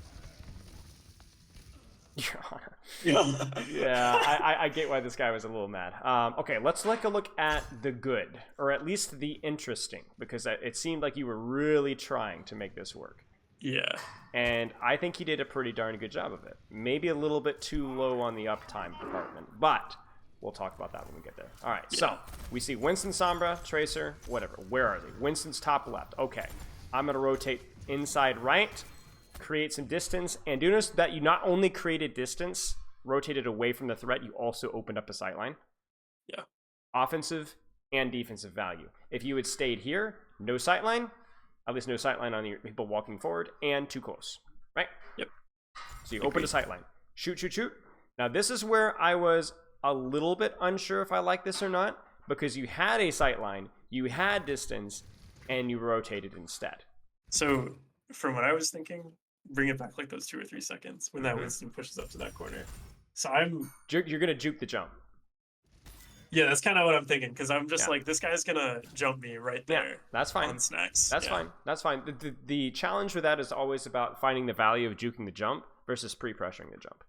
Yeah, I get why this guy was a little mad. Okay, let's take a look at the good, or at least the interesting, because it seemed like you were really trying to make this work. Yeah. And I think he did a pretty darn good job of it. Maybe a little bit too low on the uptime department, but we'll talk about that when we get there. All right, so we see Winston, Sombra, Tracer, whatever. Where are they? Winston's top left. Okay, I'm going to rotate inside right, create some distance, and do notice that you not only created distance, rotated away from the threat, you also opened up a sightline. Yeah. Offensive and defensive value. If you had stayed here, no sightline, at least no sightline on the people walking forward, and too close, right? Yep. So you open a sightline. Shoot, shoot, shoot. Now this is where I was a little bit unsure if I like this or not, because you had a sightline, you had distance, and you rotated instead. So from what I was thinking, bring it back like those 2 or 3 seconds when that Winston pushes up to that corner. So You're gonna juke the jump. yeah, that's kind of what I'm thinking, because I'm just Yeah. like, this guy's gonna jump me right there. Yeah, that's fine. On snacks. That's Yeah. fine. That's fine. The challenge with that is always about finding the value of juking the jump versus pre-pressuring the jump.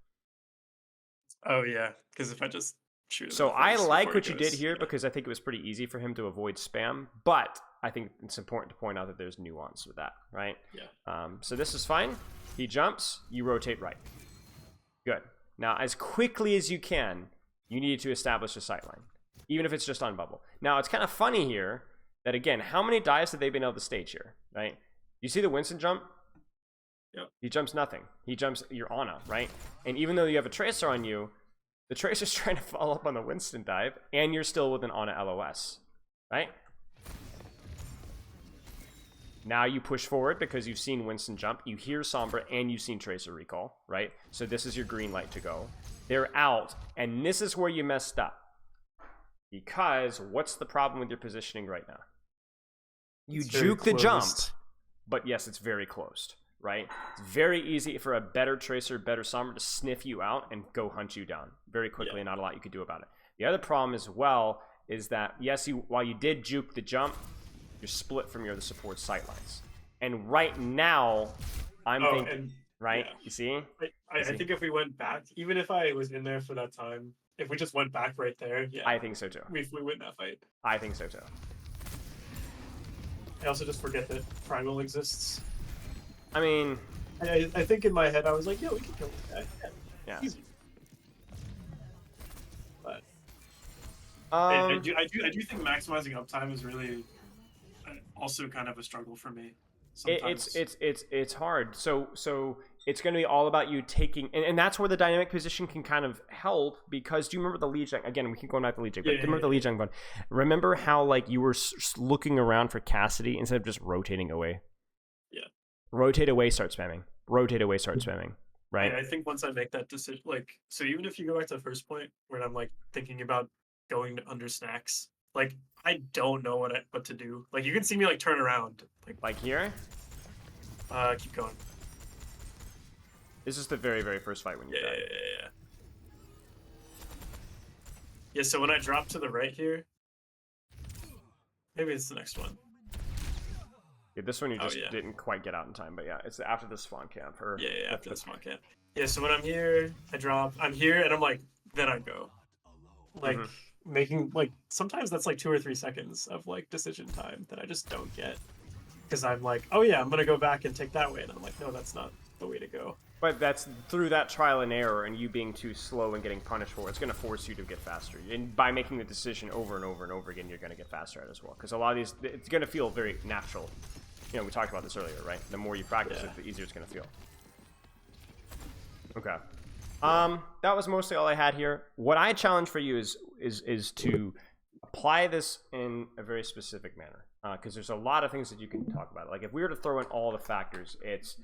Oh yeah, because if I just shoot. him So in the I face like before what he you did goes, here yeah. because I think it was pretty easy for him to avoid spam, but I think it's important to point out that there's nuance with that, right? Yeah. So this is fine. He jumps, you rotate right. Good. Now, as quickly as you can, you need to establish a sightline, even if it's just on bubble. Now, it's kind of funny here that, again, how many dives have they been able to stage here, right? You see the Winston jump? Yep. He jumps nothing. He jumps your Ana, right? And even though you have a Tracer on you, the Tracer's trying to follow up on the Winston dive, and you're still with an Ana LOS, right? Now you push forward because you've seen Winston jump, you hear Sombra, and you've seen Tracer recall, right? So this is your green light to go. They're out, and this is where you messed up. Because what's the problem with your positioning right now? You It's very juke the jump, closed. but yes, it's very closed, right? It's very easy for a better Tracer, better Sombra to sniff you out and go hunt you down very quickly, and not a lot you could do about it. The other problem as well is that, yes, while you did juke the jump, you're split from your other support sightlines. And right now, I'm thinking, and right? yeah. You see? I think if we went back, even if I was in there for that time, if we just went back right there, yeah, I think so too. we win that fight. I think so too. I also just forget that Primal exists. I mean, I think in my head I was like, "Yo, we can kill this guy." Yeah. Easy. But I Um, do think maximizing uptime is really also kind of a struggle for me sometimes. it's hard. So it's going to be all about you taking, and that's where the dynamic position can kind of help, because do you remember the lead gen? Again, we keep going back to lead gen, but do you remember the lead gen one? Remember how like you were looking around for Cassidy instead of just rotating away? Yeah. Rotate away, start spamming. Rotate away, start spamming. Right. And I think once I make that decision, like, so even if you go back to the first point where I'm like thinking about going to under snacks, like I don't know what to do. Like you can see me like turn around, Like here. keep going. This is the very, very first fight when you died. Yeah. Yeah, so when I drop to the right here, maybe it's the next one. Yeah, this one you just yeah. didn't quite get out in time, but yeah, it's after the spawn camp. Or Yeah, after the spawn camp. Yeah, so when I'm here, I drop. I'm here, and I'm like, then I go. Like, making, like, sometimes that's like 2 or 3 seconds of, like, decision time that I just don't get. Because I'm like, oh yeah, I'm going to go back and take that way. And I'm like, no, that's not the way to go. But that's through that trial and error and you being too slow and getting punished for it. It's going to force you to get faster. And by making the decision over and over and over again, you're going to get faster at it as well. Because a lot of these, it's going to feel very natural. You know, we talked about this earlier, right? The more you practice it, the easier it's going to feel. Okay. That was mostly all I had here. What I challenge for you is to apply this in a very specific manner. Because there's a lot of things that you can talk about. Like if we were to throw in all the factors, it's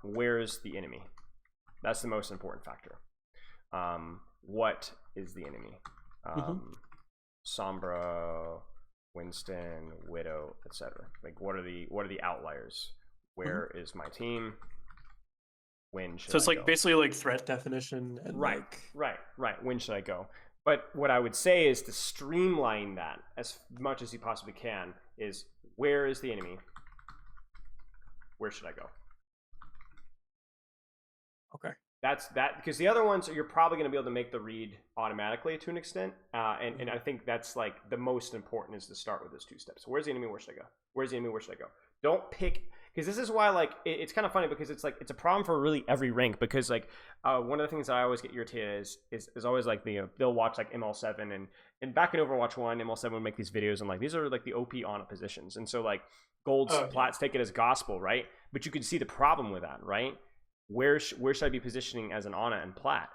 where's the enemy? That's the most important factor. What is the enemy? Sombra, Winston, Widow, etc. Like what are the outliers? Where is my team? When should So it's I like go? basically like threat definition and Right. When should I go? But what I would say is to streamline that as much as you possibly can is where is the enemy? Where should I go? Okay. That's that, because the other ones you're probably going to be able to make the read automatically to an extent, and I think that's like the most important is to start with those 2 steps. Where's the enemy? Where should I go? Where's the enemy? Where should I go? Don't pick, because this is why like it's kind of funny because it's like it's a problem for really every rank, because like one of the things that I always get irritated is always like they'll watch like ML7 and back in Overwatch 1 ML7 would make these videos and like these are like the OP Ana positions, and so like golds plats take it as gospel, right? But you can see the problem with that, right? Where should I be positioning as an Ana and plat?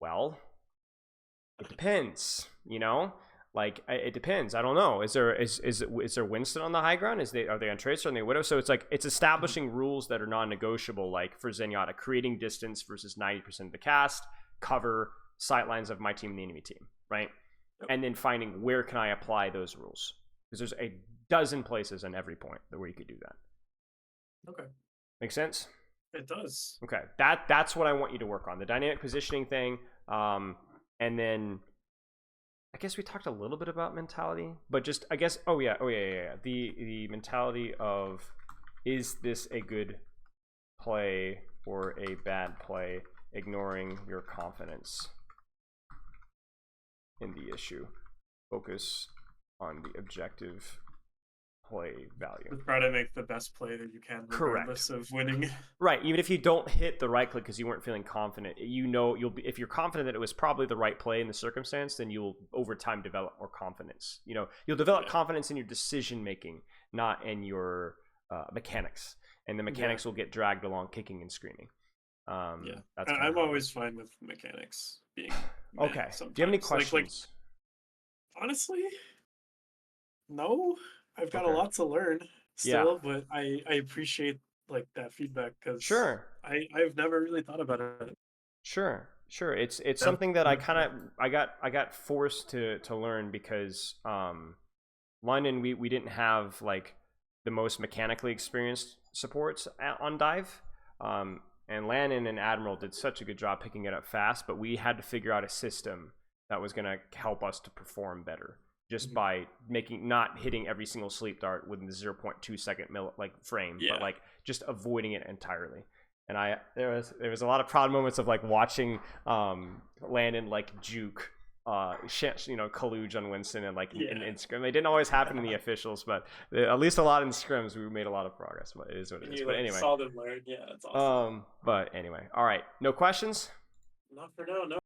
Well, it depends, you know. Like it depends. I don't know. Is there Winston on the high ground? Are they on Tracer? Are they Widow? So it's like it's establishing rules that are non-negotiable. Like for Zenyatta, creating distance versus 90% of the cast, cover, sightlines of my team and the enemy team, right? And then finding where can I apply those rules, because there's a dozen places in every point where you could do that. Okay. Make sense? It does. Okay, that's what I want you to work on, the dynamic positioning thing, and then I guess we talked a little bit about mentality, but just I guess the mentality of is this a good play or a bad play, ignoring your confidence in the issue. Focus on the objective play value. Try to make the best play that you can, regardless of winning. Right. Even if you don't hit the right click because you weren't feeling confident, you know you'll be, if you're confident that it was probably the right play in the circumstance, then you'll over time develop more confidence. You know, you'll develop confidence in your decision making, not in your mechanics, and the mechanics will get dragged along kicking and screaming. That's I'm always fine with mechanics being okay. Sometimes. Do you have any questions? Like, honestly, no. I've got a lot to learn still, but I appreciate like that feedback because I've never really thought about it. Sure. It's something that I got forced to learn because London we didn't have like the most mechanically experienced supports on dive. And Lannon and Admiral did such a good job picking it up fast, but we had to figure out a system that was going to help us to perform better. Just by not hitting every single sleep dart within the 0.2 second frame, but like just avoiding it entirely. And there was a lot of proud moments of like watching Landon like juke colluge on Winston and like Yeah. in scrim. They didn't always happen in the officials, but at least a lot in scrims we made a lot of progress. But it is what it And is. you But like, anyway, saw them learn. Yeah, it's awesome. but anyway, all right. No questions. Not for now. No.